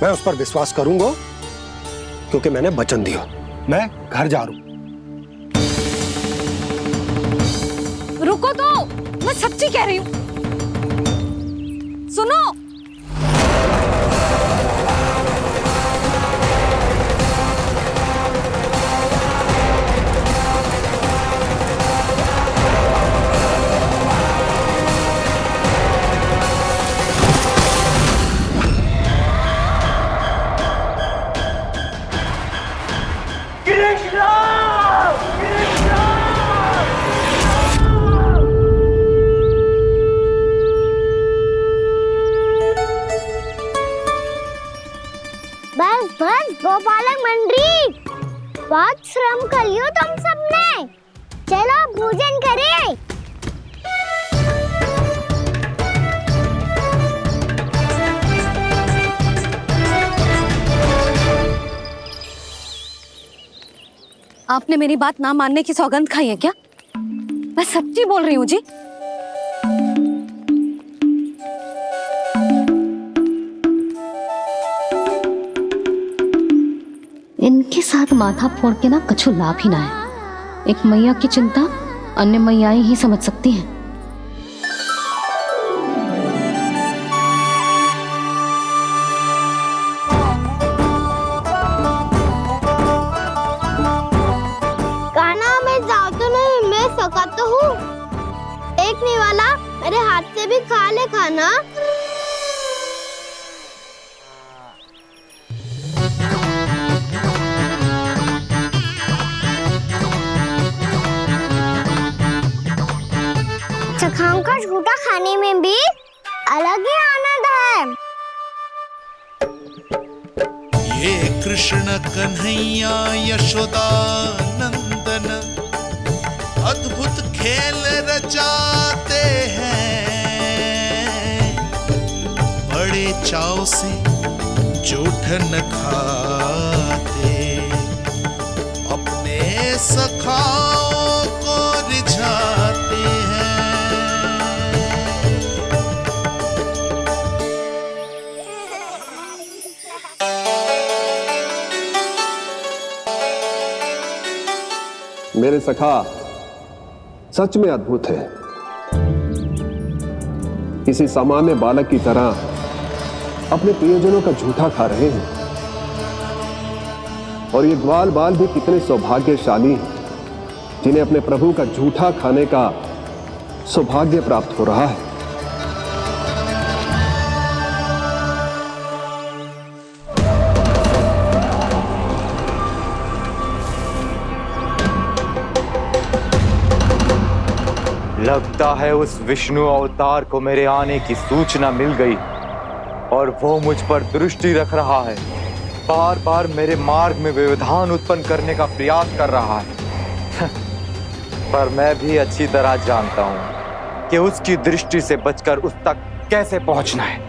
मैं उस पर विश्वास करूंगा क्योंकि मैंने वचन दिया। मैं घर जा रहा हूं। रुको तो, मैं सच्ची कह रही हूँ, सुनो। बस बस गोपालक मंडली, बहुत श्रम कर लियो तुम सबने, चलो भोजन करें। आपने मेरी बात ना मानने की सौगंध खाई है क्या? मैं सच्ची बोल रही हूँ जी। इनके साथ माथा फोड़ के ना कछु लाभ ही ना है। एक मैया की चिंता अन्य मैयाएं ही समझ सकती हैं। कान्हा, मैं जाऊँ तो नहीं, मैं सका तो हूँ। एक नहीं वाला मेरे हाथ से भी खा ले खाना। चखाओं का झूठा खाने में भी अलग ही आनंद है। ये कृष्ण कन्हैया यशोदा नंदन अद्भुत खेल रचाते हैं, बड़े चाव से जूठन खाते, अपने सखाओं को रिझाते हैं। मेरे सखा सच में अद्भुत है। किसी सामान्य बालक की तरह अपने प्रियजनों का झूठा खा रहे हैं, और ये ग्वाल बाल भी कितने सौभाग्यशाली हैं जिन्हें अपने प्रभु का झूठा खाने का सौभाग्य प्राप्त हो रहा है। लगता है उस विष्णु अवतार को मेरे आने की सूचना मिल गई और वो मुझ पर दृष्टि रख रहा है। बार बार मेरे मार्ग में व्यवधान उत्पन्न करने का प्रयास कर रहा है। पर मैं भी अच्छी तरह जानता हूं कि उसकी दृष्टि से बचकर उस तक कैसे पहुंचना है।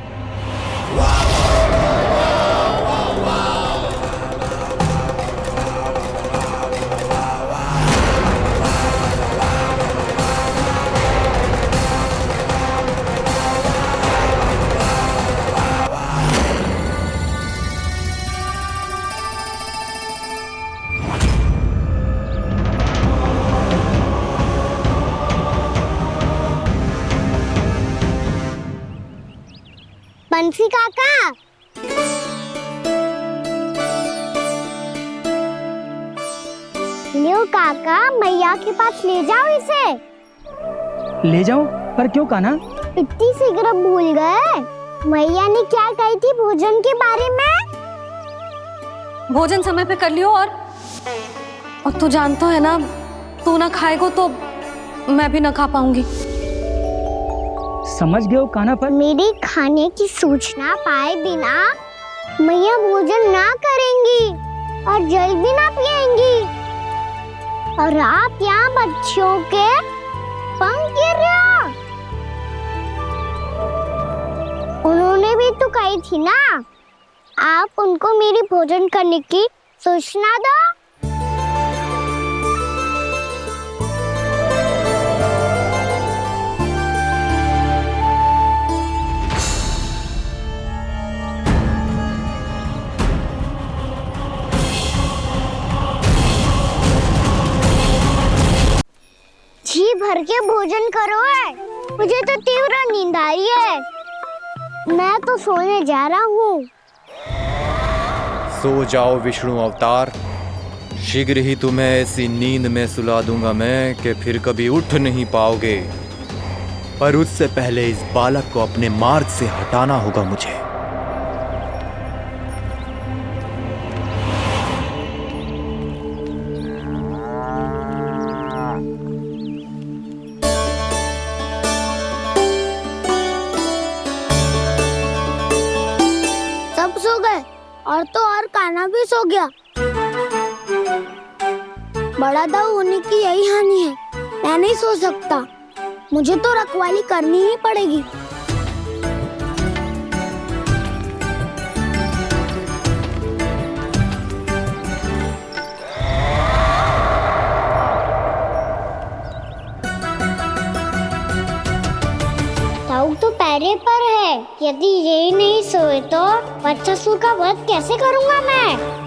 बंसी काका, लियो काका, मैया के पास ले जाओ इसे। ले जाओ? पर क्यों कान्हा? इतनी शीघ्र भूल गए? मैया ने क्या कही थी भोजन के बारे में? भोजन समय पे कर लियो। और तू जानता है ना, तू ना खाएगा तो मैं भी ना खा पाऊंगी। समझ गए हो कान्हा? पर मेरी खाने की सूचना पाए बिना मैया भोजन ना करेंगी और जल भी ना पिएंगी। और आप यहाँ बच्चों के पंख गिर रहे हो। उन्होंने भी तो कही थी ना, आप उनको मेरी भोजन करने की सूचना दो। जी भर के भोजन करो है, मुझे तो तीव्र नींद आ रही है। मैं तो सोने जा रहा हूँ। सो जाओ विष्णु अवतार, शीघ्र ही तुम्हें ऐसी नींद में सुला दूंगा मैं कि फिर कभी उठ नहीं पाओगे। पर उससे पहले इस बालक को अपने मार्ग से हटाना होगा मुझे। सब सो गए और तो और कान्हा भी सो गया। बड़ा दाऊ होने की यही हानि है। मैं नहीं सो सकता, मुझे तो रखवाली करनी ही पड़ेगी। दाऊ तो पैरे पर है। यदि यही नहीं सोए तो वत्सासुर का वध कैसे करूंगा मैं?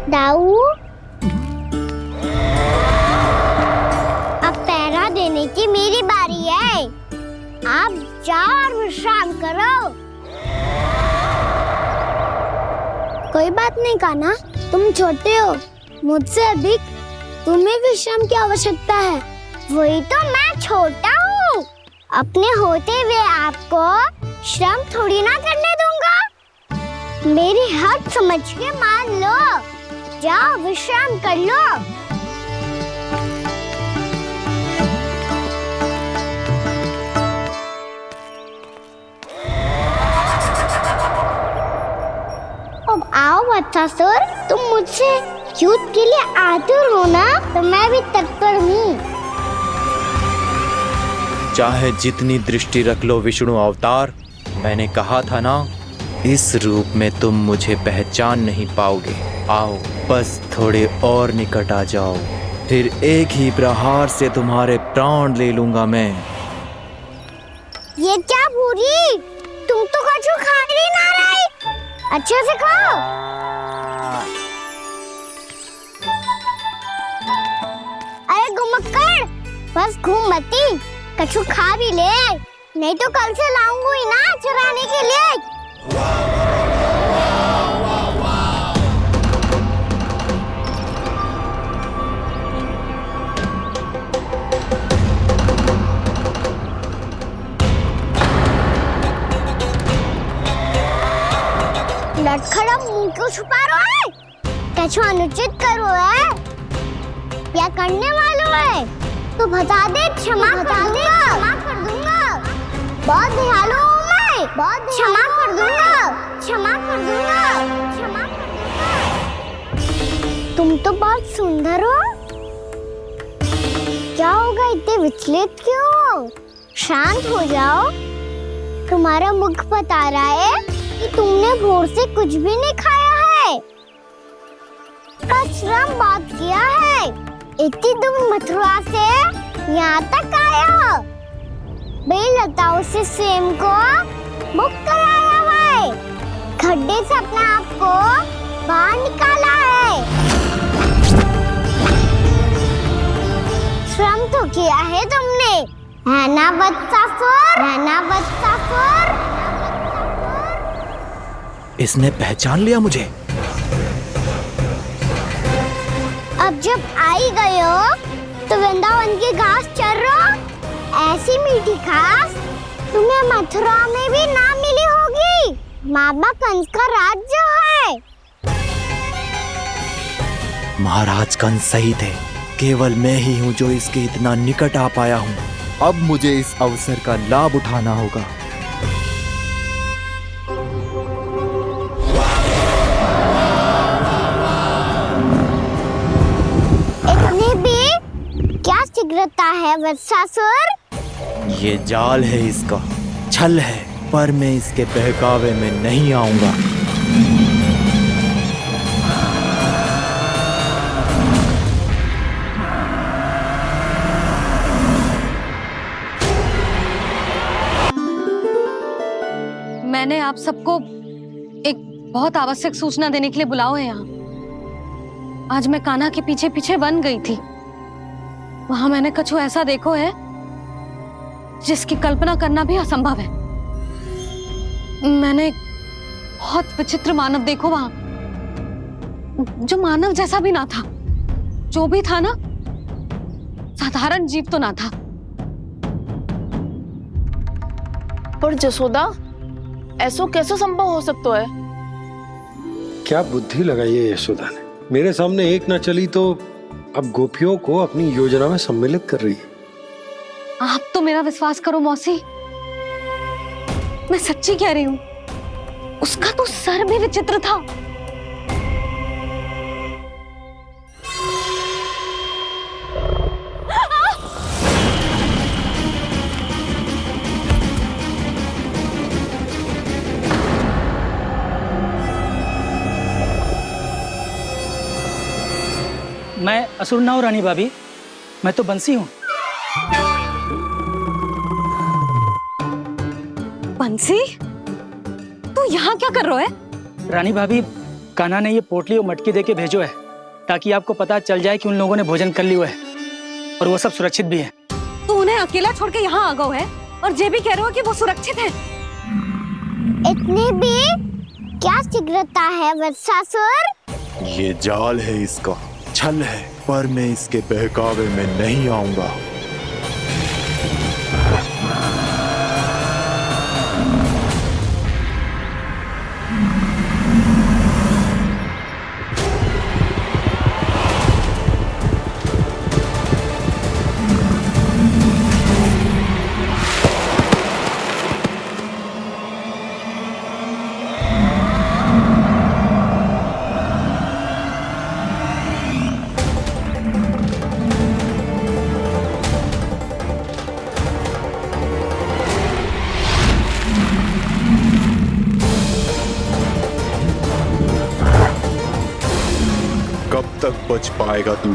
दाऊ, अब पहरा देने की मेरी बारी है। आप जाओ और विश्राम करो। कोई बात नहीं कान्हा, तुम छोटे हो, मुझसे अधिक तुम्हें विश्राम की आवश्यकता है। वही तो, मैं छोटा हूँ, अपने होते हुए आपको श्रम थोड़ी ना करने दूंगा। मेरी हद समझ के मान लो। जाओ विश्राम कर लो। अब आओ वत्सासुर, तुम मुझसे युद्ध के लिए आतुर हो ना, तो मैं भी तत्पर हूँ। चाहे जितनी दृष्टि रख लो विष्णु अवतार, मैंने कहा था ना, इस रूप में तुम मुझे पहचान नहीं पाओगे। आओ, बस थोड़े और निकट आ जाओ, फिर एक ही प्रहार से तुम्हारे प्राण ले लूंगा मैं। ये क्या भूरी, तुम तो कछु खा ही ना रही। अच्छे से खाओ। अरे गुमक्कड़, बस घूम मती, कछु खा भी ले, नहीं तो कल से लाऊंगी ही ना चुराने के लिए। लटखड़ा मुंह क्यों छुपा रहा है? कछु अनुचित करो है या करने वालों है तो बता दे, क्षमा कर दूंगा। बहुत दयालु हूँ मैं, बहुत क्षमा कर दूंगा। तुम तो बहुत सुंदर हो। क्या होगा, इतने विचलित क्यों हो? शांत हो जाओ। तुम्हारा मुख बता रहा है कि तुमने भोर से कुछ भी नहीं खाया है। का श्रम बहुत किया है। इतनी दूर मथुरा से यहाँ तक आया। बेलताओं से स्वयं को मुक्त कराया हुआ है। खड्डे से अपने आप को बाहर निकाला है। श्रम तो किया है तुमने, है ना वत्सासुर? है ना वत्सासुर? इसने पहचान लिया मुझे। अब जब आई गए हो तो वृंदावन की घास चर रहो। ऐसी मीठी घास तुम्हें मथुरा में भी ना मिली होगी। बाबा कंस का राज्य है। महाराज कंस सही थे, केवल मैं ही हूँ जो इसके इतना निकट आ पाया हूँ। अब मुझे इस अवसर का लाभ उठाना होगा। इतनी भी क्या शीघ्रता है वत्सासुर? ये जाल है इसका, छल है, पर मैं इसके बहकावे में नहीं आऊंगा। मैंने आप सबको एक बहुत आवश्यक सूचना देने के लिए बुलाओ है यहाँ। आज मैं कान्हा के पीछे पीछे वन गई थी। वहां मैंने कछु ऐसा देखो है जिसकी कल्पना करना भी असंभव है। मैंने बहुत विचित्र मानव देखो वहां, जो मानव जैसा भी ना था। जो भी था ना, साधारण जीव तो ना था। पर जसोदा, ऐसो कैसे संभव हो सकता है? क्या बुद्धि लगाई है यशोदा ने। मेरे सामने एक ना चली तो अब गोपियों को अपनी योजना में सम्मिलित कर रही है। आप तो मेरा विश्वास करो मौसी, मैं सच्ची कह रही हूँ। उसका तो सर भी विचित्र था। मैं असुर ना हूँ रानी भाभी, मैं तो बंसी हूँ। बंसी, तू यहाँ क्या कर रहा है? रानी भाभी, कान्हा ने ये पोटली और मटकी देके भेजो है ताकि आपको पता चल जाए कि उन लोगों ने भोजन कर लिया है और वो सब सुरक्षित भी है। तू उन्हें अकेला छोड़ के यहाँ आ गया है और ये भी कह रहे हो कि वो सुरक्षित है। इतनी भी क्या शीघ्रता है वत्सासुर? ये जाल है इसका, छल है, पर मैं इसके बहकावे में नहीं आऊंगा। कब तक बच पाएगा तू?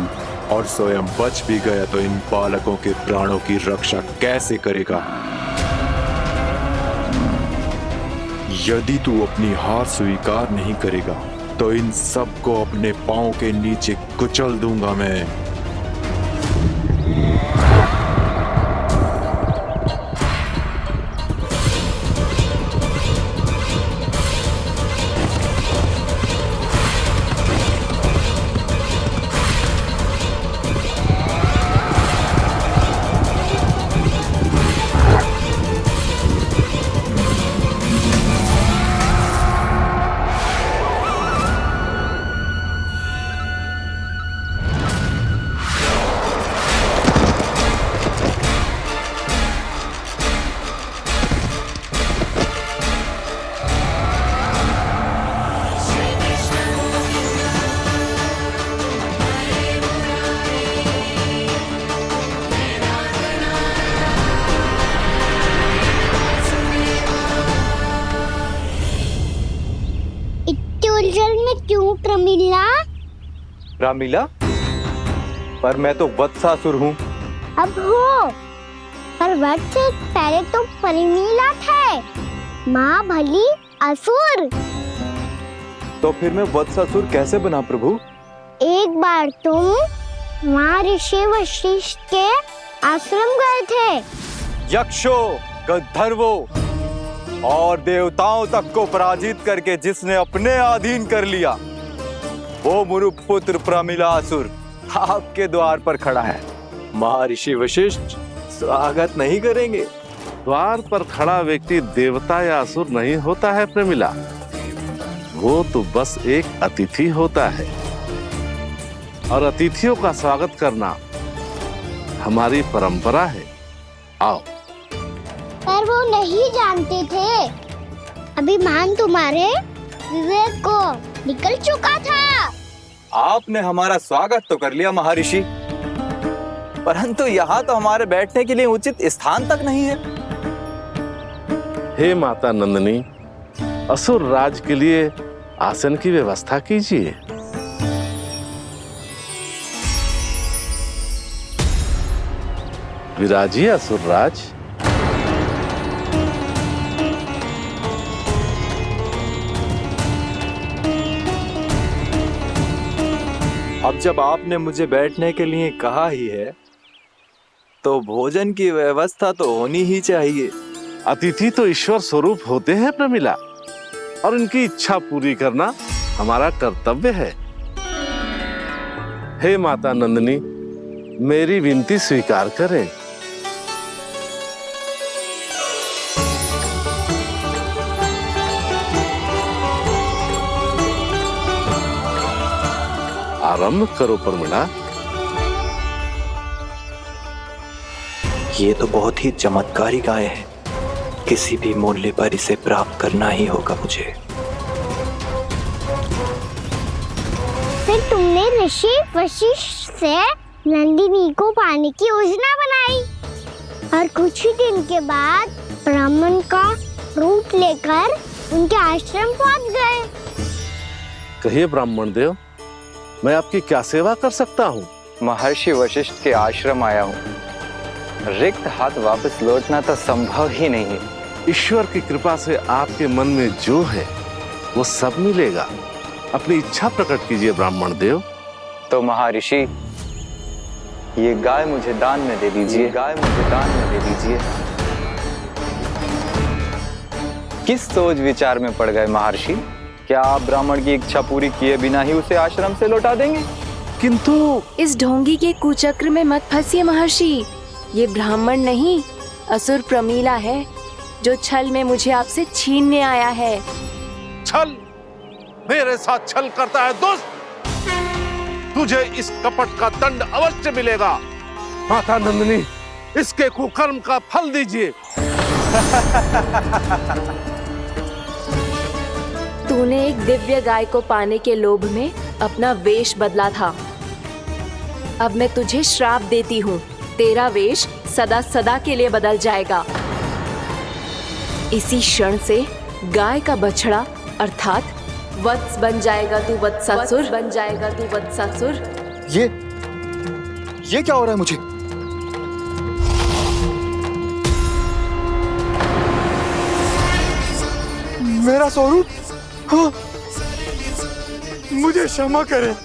और स्वयं बच भी गया तो इन बालकों के प्राणों की रक्षा कैसे करेगा? यदि तू अपनी हार स्वीकार नहीं करेगा तो इन सबको अपने पांव के नीचे कुचल दूंगा मैं। उलझन में क्यों प्रमिला? रामलीला, पर मैं तो वत्सासुर हूँ। अब हो, पर वक्त से पहले तो परिमीला थे, माँ भली असुर। तो फिर मैं वत्सासुर कैसे बना प्रभु? एक बार तुम वहाँ ऋषि वशिष्ठ के आश्रम गए थे। यक्षों, गंधर्वों और देवताओं तक को पराजित करके जिसने अपने अधीन कर लिया, वो मुरुपुत्र प्रमिलासुर आपके द्वार पर खड़ा है। महर्षि वशिष्ठ स्वागत नहीं करेंगे। द्वार पर खड़ा व्यक्ति देवता या असुर नहीं होता है प्रमिला, वो तो बस एक अतिथि होता है, और अतिथियों का स्वागत करना हमारी परंपरा है। आओ। पर वो नहीं जानते थे, अभिमान तुम्हारे विवेक को निकल चुका था। आपने हमारा स्वागत तो कर लिया महर्षि, परंतु यहाँ तो हमारे बैठने के लिए उचित स्थान तक नहीं है। हे माता नंदिनी, असुर राज के लिए आसन की व्यवस्था कीजिए। विराजिए असुर राज। अब जब आपने मुझे बैठने के लिए कहा ही है, तो भोजन की व्यवस्था तो होनी ही चाहिए। अतिथि तो ईश्वर स्वरूप होते हैं प्रमिला, और उनकी इच्छा पूरी करना हमारा कर्तव्य है। हे माता नंदिनी, मेरी विनती स्वीकार करें। आरंभ करो प्रमिला। ये तो बहुत ही चमत्कारी गाय है, किसी भी मूल्य पर इसे प्राप्त करना ही होगा मुझे। फिर तुमने ऋषि वशिष्ठ से नंदिनी को पाने की योजना बनाई, और कुछ ही दिन के बाद ब्राह्मण का रूप लेकर उनके आश्रम पहुंच गए। कहिए ब्राह्मण देव, मैं आपकी क्या सेवा कर सकता हूँ? महर्षि वशिष्ठ के आश्रम आया हूँ। रिक्त हाथ वापस लौटना तो संभव ही नहीं है। ईश्वर की कृपा से आपके मन में जो है वो सब मिलेगा। अपनी इच्छा प्रकट कीजिए ब्राह्मण देव। तो महर्षि, ये गाय मुझे दान में दे दीजिए। गाय मुझे दान में दे दीजिए। किस सोच विचार में पड़ गए महर्षि? क्या आप ब्राह्मण की इच्छा पूरी किए बिना ही उसे आश्रम से लौटा देंगे? किंतु इस ढोंगी के कुचक्र में मत फंसिए महर्षि। ये ब्राह्मण नहीं, असुर प्रमीला है, जो छल में मुझे आपसे छीनने आया है। छल? मेरे साथ छल करता है दुष्ट? तुझे इस कपट का दंड अवश्य मिलेगा। माता नंदिनी, इसके कुकर्म का फल दीजिए। तूने एक दिव्य गाय को पाने के लोभ में अपना वेश बदला था। अब मैं तुझे श्राप देती हूँ, तेरा वेश सदा सदा के लिए बदल जाएगा। इसी क्षण से गाय का बछड़ा अर्थात वत्स बन जाएगा तू वत्सासुर। बन जाएगा तू वत्सासुर। ये क्या हो रहा है मुझे? मेरा स्वरूप? हाँ। मुझे क्षमा करें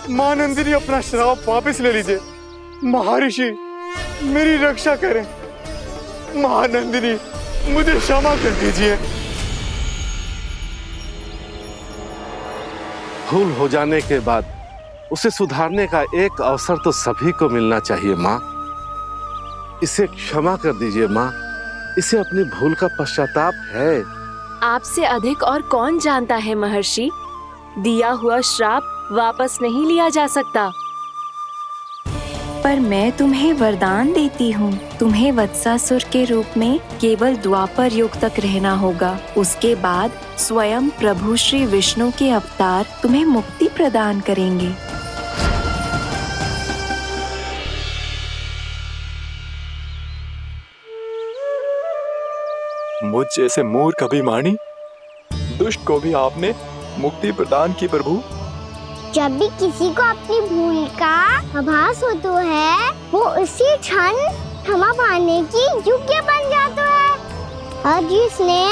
मां नंदिनी, अपना श्राप वापस ले लीजिए। महर्षि, मेरी रक्षा करें। मां नंदिनी, मुझे क्षमा कर दीजिए। भूल हो जाने के बाद उसे सुधारने का एक अवसर तो सभी को मिलना चाहिए माँ। इसे क्षमा कर दीजिए माँ, इसे अपनी भूल का पश्चाताप है। आपसे अधिक और कौन जानता है महर्षि, दिया हुआ श्राप वापस नहीं लिया जा सकता। पर मैं तुम्हें वरदान देती हूँ, तुम्हें वत्सासुर के रूप में केवल द्वापर युग तक रहना होगा। उसके बाद स्वयं प्रभु श्री विष्णु के अवतार तुम्हें मुक्ति प्रदान करेंगे। मुझ जैसे मूर्ख अभिमानी दुष्ट को भी आपने मुक्ति प्रदान की प्रभु। जब भी किसी को अपनी भूल का आभास होता है, वो उसी क्षण क्षमा पाने की योग्य बन जाता है। और जिसने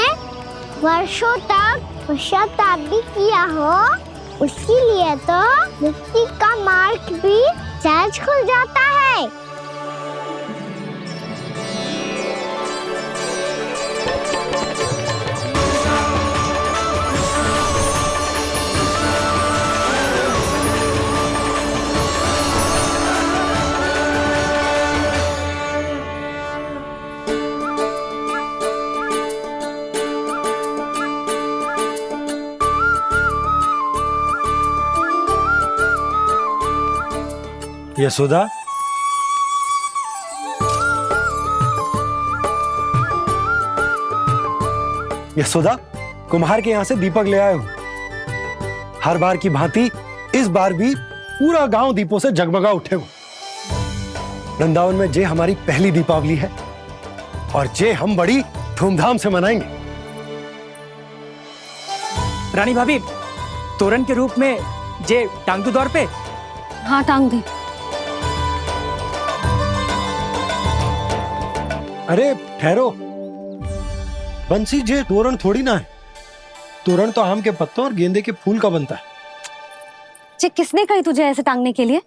वर्षों तक पश्चाताप भी किया हो, उसके लिए तो मुक्ति का मार्ग भी सहज खुल जाता है। यशोदा, यशोदा, कुम्हार के यहाँ से दीपक ले आए हूं। हर बार की भांति इस बार भी पूरा गांव दीपों से जगमगा उठे हो। वृंदावन में जे हमारी पहली दीपावली है और जे हम बड़ी धूमधाम से मनाएंगे। रानी भाभी, तोरण के रूप में जे टांग दो द्वार पे। हाँ, टांग दे। अरे ठहरो, बंसी, जे तोरण थोड़ी ना है। तोरण तो आम के पत्तों और गेंदे के फूल का बनता है। जे किसने कही तुझे ऐसे टांगने के लिए?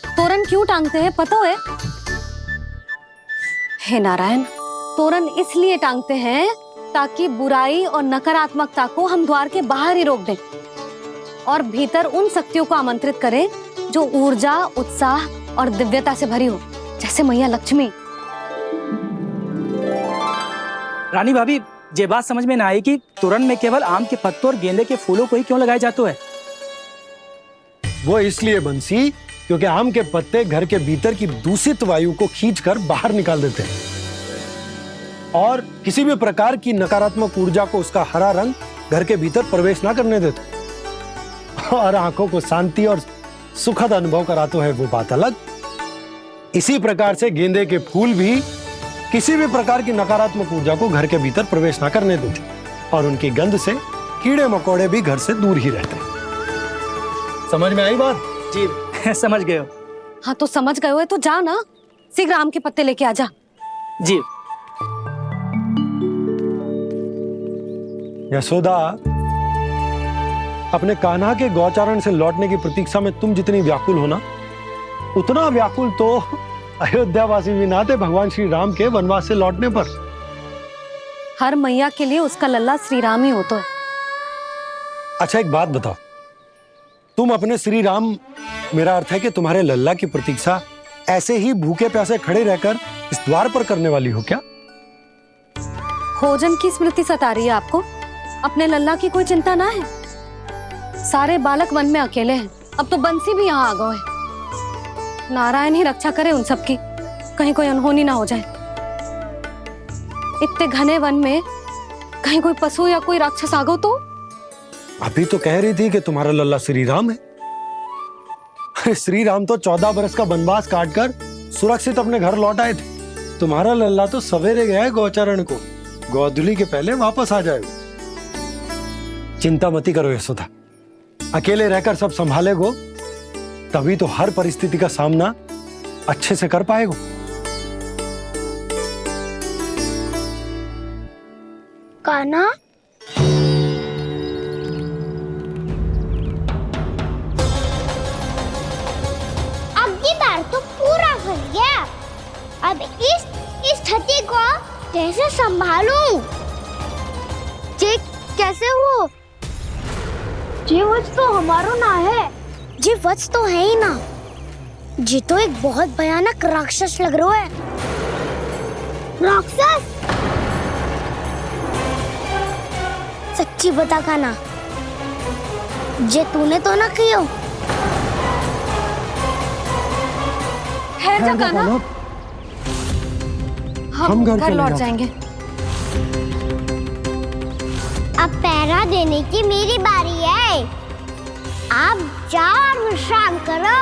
तोरण क्यों टांगते हैं पता है? हे नारायण, तोरण इसलिए टांगते हैं ताकि बुराई और नकारात्मकता को हम द्वार के बाहर ही रोक दें और भीतर उन शक्तियों को आमंत्रित करें जो ऊर्जा, उत्साह और दिव्यता से भरी हो, जैसे मैया लक्ष्मी। रानी भाभी, ये बात समझ में ना आई कि तोरण में केवल आम के पत्तों और गेंदे के फूलों को ही क्यों लगाया जाता है? वो इसलिए बंसी, क्योंकि आम के पत्ते घर के भीतर की दूषित वायु को खींचकर बाहर निकाल देते हैं और किसी भी प्रकार की नकारात्मक ऊर्जा को उसका हरा रंग घर के भीतर प्रवेश ना करने देते और आंखों को शांति और सुखद अनुभव कराता है, वो बात अलग। इसी प्रकार से गेंदे के फूल भी किसी भी प्रकार की नकारात्मक ऊर्जा को घर के भीतर प्रवेश ना करने देते और उनकी गंध से कीड़े मकोड़े भी घर से दूर ही रहते हैं। समझ में आई बात? जी समझ गए हो। हाँ तो समझ गए हो तो जा ना, शीघ्र आम के पत्ते लेके आ जा। जी। यशोदा, अपने कान्हा के गौचारण से लौटने की प्रतीक्षा में तुम जितनी व्याकुल हो ना, उतना व्याकुल तो अयोध्यावासी भी ना थे भगवान श्री राम के वनवास से लौटने पर। हर मैया के लिए उसका लल्ला श्री राम ही होता है। अच्छा एक बात बताओ, तुम अपने श्री राम, मेरा अर्थ है कि तुम्हारे लल्ला की प्रतीक्षा ऐसे ही भूखे प्यासे खड़े रहकर इस द्वार पर करने वाली हो क्या? भोजन की स्मृति सता रही है आपको? अपने लल्ला की कोई चिंता ना है। सारे बालक वन में अकेले हैं, अब तो बंसी भी यहाँ आ गए हैं। नारायण ही रक्षा करे उन सबकी, कहीं कोई अनहोनी ना हो जाए। इतने घने वन में कहीं कोई पशु या कोई राक्षस आ गो तो? अभी तो कह रही थी कि तुम्हारा लल्ला श्री राम है। श्री राम तो 14 बरस का वनवास काटकर सुरक्षित अपने घर लौट आए थे। तुम्हारा लल्ला तो सवेरे गया है गौचरण को, गोधूली के पहले वापस आ जाएगा। चिंता मती करो यशोदा, अकेले रहकर सब संभालेगो तभी तो हर परिस्थिति का सामना अच्छे से कर पाएगो। कान्हा, अब की बार तो पूरा फंस गया। अब इस स्थिति को कैसे संभालूं? जे कैसे हो? जे वच तो हमारो ना है। जे वच तो है ही ना। जे तो एक बहुत भयानक राक्षस लग रहा है। राक्षस? सच्ची बता कान्हा, जे तूने तो ना कियो? ठहर जा कान्हा, हम घर लौट जाएंगे। अब पहरा देने की मेरी बारी है। आप जाओ और विश्राम करो।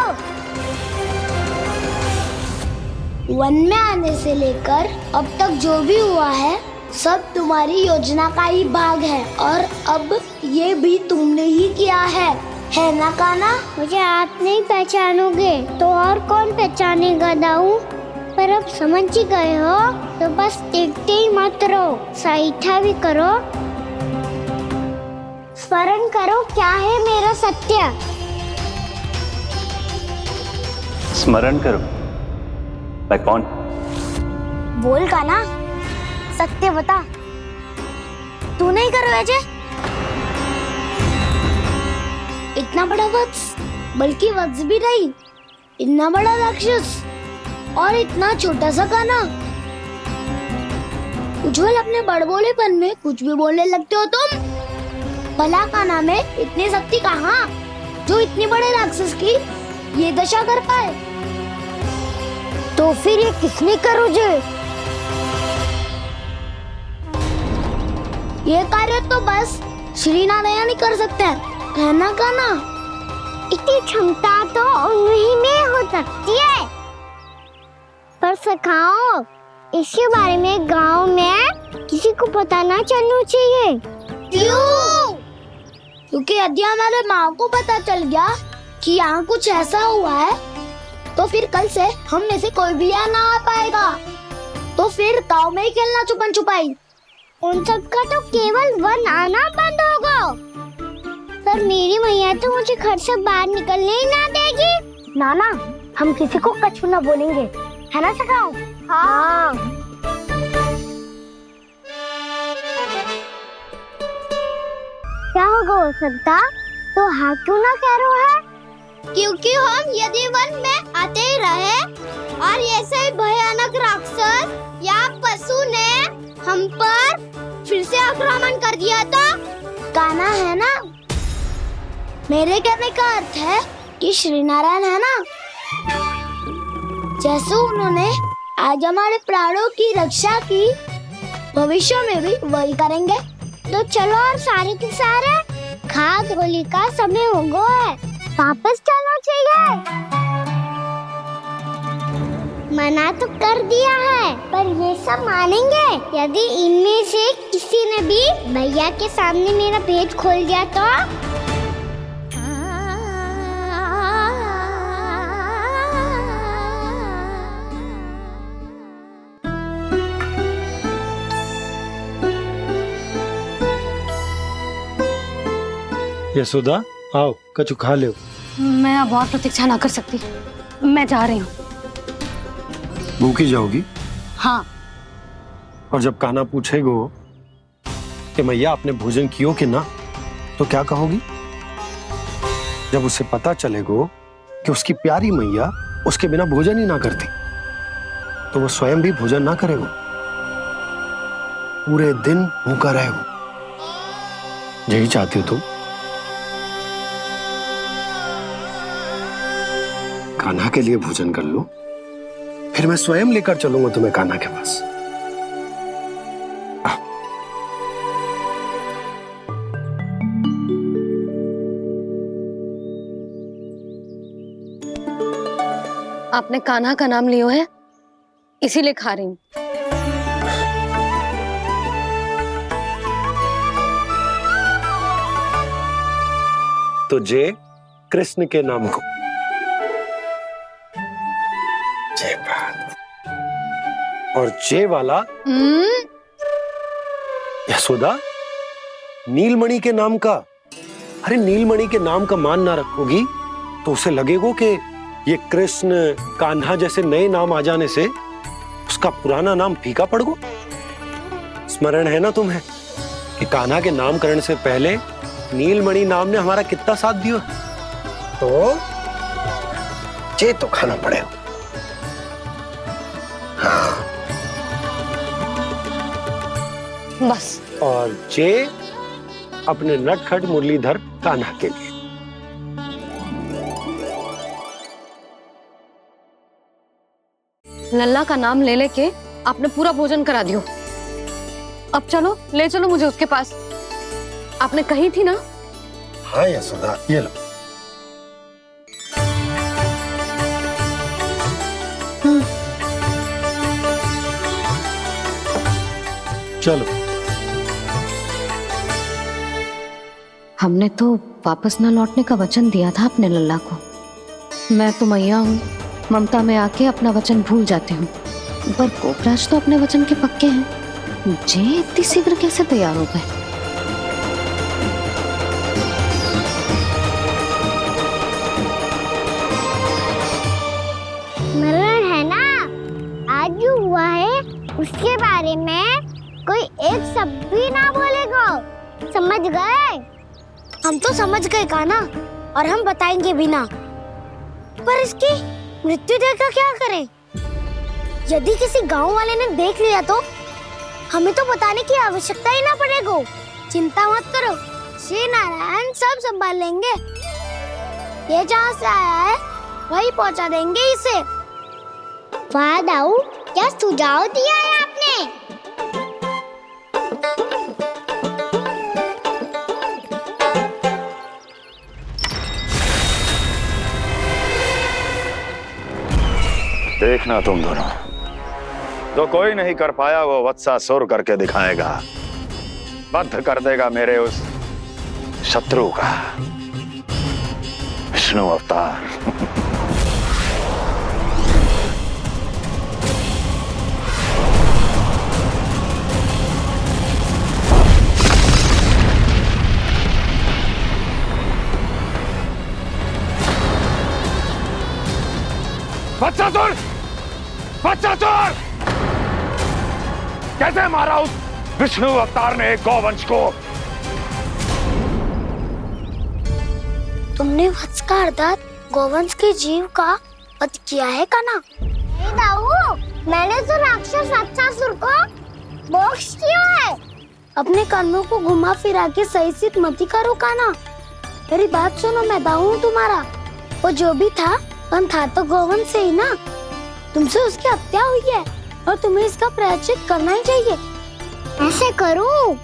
वन में आने से लेकर अब तक जो भी हुआ है सब तुम्हारी योजना का ही भाग है और अब ये भी तुमने ही किया है ना कान्हा? मुझे आप नहीं पहचानोगे तो और कौन पहचानेगा दाऊ? पर अब समझ ही गए हो तो बस देखते ही मत रहो, सईठा भी करो, स्मरण करो क्या है मेरा सत्य। स्मरण करो? मैं कौन? बोल कान्हा, सत्य बता। तू नहीं करो अजय? इतना बड़ा वत्स, बल्कि वत्स भी नहीं, इतना बड़ा राक्षस और इतना छोटा सा कान्हा। उज्जवल अपने बड़बोलेपन में कुछ भी बोलने लगते हो तुम। भला कान्हा में इतनी शक्ति कहाँ जो इतने बड़े राक्षस की ये दशा कर पाए? तो फिर ये किसने करो जे? ये कार्य तो बस श्री नारायण ही कर सकते हैं, है ना कान्हा? इतनी क्षमता तो उन्हीं में हो सकती है, पर सखाओ इसके बारे में गांव में किसी को पता ना चलना चाहिए। क्यों? क्योंकि यदि हमारे माँ को पता चल गया कि यहाँ कुछ ऐसा हुआ है तो फिर कल से हम में से कोई भी यहाँ ना आ पाएगा। तो फिर गाँव में ही खेलना छुपन छुपाई। उन सब का तो केवल वन आना बंद होगा, पर मेरी मैया तो मुझे घर से बाहर निकलने ही ना देगी। नाना, हम किसी को कछु ना बोलेंगे, है ना सखाओ? हाँ। क्या होगा हो सकता? तो हाँ क्यों ना कह रहा है? क्योंकि हम यदि वन में आते ही रहे और ऐसे ही भयानक राक्षस या पशु ने हम पर फिर से आक्रमण कर दिया तो कान्हा, है ना? मेरे कहने का अर्थ है कि श्री नारायण है ना, जैसे उन्होंने आज हमारे प्राणों की रक्षा की, भविष्य में भी वही करेंगे। तो चलो और सारे के सारे खाद होली का समय हो गया है, वापस चलना चाहिए। मना तो कर दिया है, पर ये सब मानेंगे यदि इनमें से किसी ने भी भैया के सामने मेरा पेट खोल दिया तो? यशोदा आओ, कछु खा लो। मैं अब और प्रतीक्षा ना कर सकती, मैं जा रही हूँ। भूखी जाओगी? हाँ। और जब कान्हा पूछेगो कि मैया आपने भोजन कियो कि ना, तो क्या कहोगी? जब उसे पता चलेगो कि उसकी प्यारी मैया उसके बिना भोजन ही ना करती, तो वो स्वयं भी भोजन ना करेगो, पूरे दिन भूखा रहेगो। यही चाहती हो तुम? कान्हा के लिए भोजन कर लो, फिर मैं स्वयं लेकर चलूंगा तुम्हें कान्हा के पास। आपने कान्हा का नाम लियो है, इसीलिए खा रही हूँ। तो जय कृष्ण के नाम को। जय बात। और जय वाला यशोदा नीलमणि के नाम का। अरे नीलमणि के नाम का मान ना रखोगी तो उसे लगेगा कि ये कृष्ण कान्हा जैसे नए नाम आ जाने से उसका पुराना नाम फीका पड़ गो। स्मरण है ना तुम्हें कि कान्हा के नामकरण से पहले नीलमणि नाम ने हमारा कितना साथ दिया? तो जे तो खाना पड़ेगा। हाँ। बस। और जे अपने नटखट मुरलीधर कान्हा के लिए। लल्ला का नाम ले लेके आपने पूरा भोजन करा दियो। अब चलो, ले चलो मुझे उसके पास। आपने कही थी ना? हाँ यशोदा, ये लो। चलो। हमने तो वापस न लौटने का वचन दिया था अपने लल्ला को। मैं तो मैया हूँ, ममता में आके अपना वचन भूल जाती हूँ, पर गोपराज तो अपने वचन के पक्के हैं। जे इतनी शीघ्र कैसे तैयार हो गए? मरण है ना, आज जो हुआ है उसके बारे में कोई एक शब्द भी ना बोलेगा, समझ गए? हम तो समझ गए कान्हा, और हम बताएंगे भी ना। पर इसकी मृत्यु देखकर क्या करें? यदि किसी गांव वाले ने देख लिया तो हमें तो बताने की आवश्यकता ही ना पड़ेगा। चिंता मत करो, श्री नारायण सब संभाल लेंगे। ये जहाँ से आया है वही पहुँचा देंगे इसे। वाह दाऊ, क्या सुझाव दिया है आपने। देखना तुम दोनों, जो कोई नहीं कर पाया वो वत्सासुर करके दिखाएगा, बद्ध कर देगा मेरे उस शत्रु का विष्णु अवतार। वत्सासुर! वत्सासुर! कैसे मारा उस विष्णु अवतार ने एक गौवंश को? तुमने वत्स का अर्थात गौवंश के जीव का वध किया है कान्हा। दाऊ, मैंने तो राक्षस वत्सासुर को मोक्ष दिया है। अपने कर्मों को घुमा फिरा के सही सिद्ध मत करो कान्हा। मेरी बात सुनो, मैं दाऊ हूँ तुम्हारा। वो जो भी था पर था तो गौवंश से ही ना। तुमसे उसकी हत्या हुई है और तुम्हें इसका प्रायश्चित करना ही चाहिए। ऐसे करूं?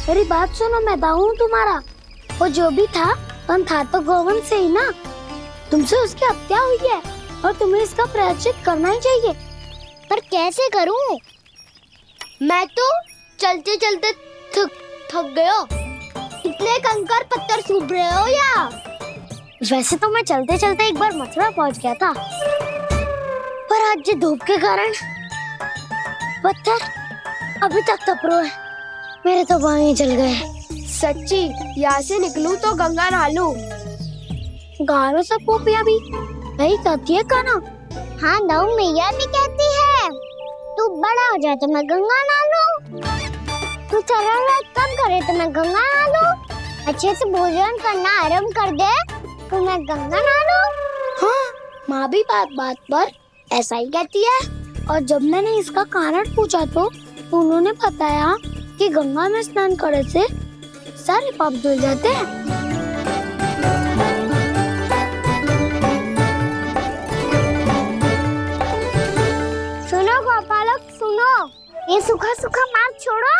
मेरी बात सुनो, मैं दाऊ हूँ तुम्हारा। वो जो भी था तो गौवंश से ही ना। तुमसे उसकी हत्या हुई है और तुम्हें इसका प्रायश्चित करना ही चाहिए। पर कैसे करूं? मैं तो चलते चलते थक गया। इतने कंकर पत्थर सूख रहे हो या? वैसे तो मैं चलते चलते एक बार मथुरा पहुंच गया था, पर आज ये धूप के कारण पत्थर अभी तक तप रहे हैं। मेरे तो बाएं जल गए। सच्ची, यहाँ से निकलूं तो गंगा नहा लूं। गारों सब पोपिया भी यही कहती है कान्हा। हाँ दाऊ, मैया भी कहती है तू बड़ा हो जाए तो मैं गंगा नहा लूं, तू चरण व्रत कम करे तो मैं गंगा नहा लूं, अच्छे से भोजन करना आरंभ कर दे तो मैं गंगा नहा लूं। हाँ, माँ भी बात बात पर ऐसा ही कहती है। और जब मैंने इसका कारण पूछा तो उन्होंने बताया कि गंगा में स्नान करने से सारे पाप धुल जाते हैं। सुनो गोपालक, सुनो, ये सूखा सूखा मार्ग छोड़ो,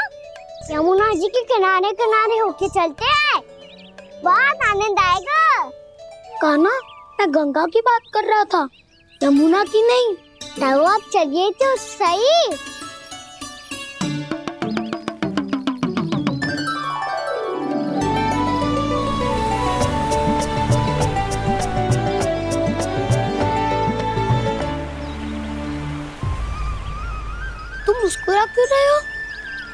यमुना जी के किनारे किनारे होके चलते हैं, बहुत आनंद आएगा। कान्हा, मैं गंगा की बात कर रहा था, यमुना की नहीं। तो आप चलिए तो सही। तुम मुस्कुरा क्यों रहे हो?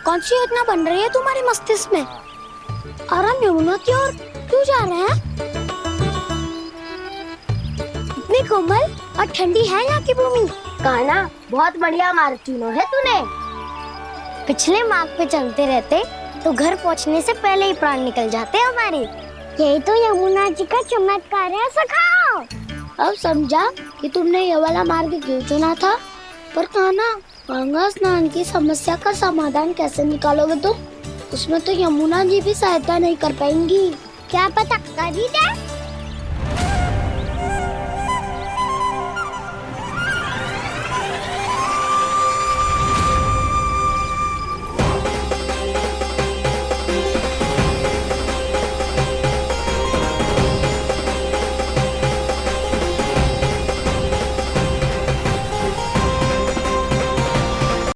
कौन सी योजना बन रही है तुम्हारे मस्तिष्क में? और हम यमुना की ओर क्यों जा रहे हैं? इतनी कोमल और ठंडी है यहाँ की भूमि। कान्हा, बहुत बढ़िया मार्ग चुना है तूने। पिछले मार्ग पे चलते रहते तो घर पहुँचने से पहले ही प्राण निकल जाते हमारे। यही तो यमुना जी का चमत्कार है सखाओ। अब समझा कि तुमने ये वाला मार्ग क्यों चुना था। पर कान्हा, गंगा स्नान की समस्या का समाधान कैसे निकालोगे तुम? उसमें तो यमुना जी भी सहायता नहीं कर पाएंगी। क्या पता कर ही दे।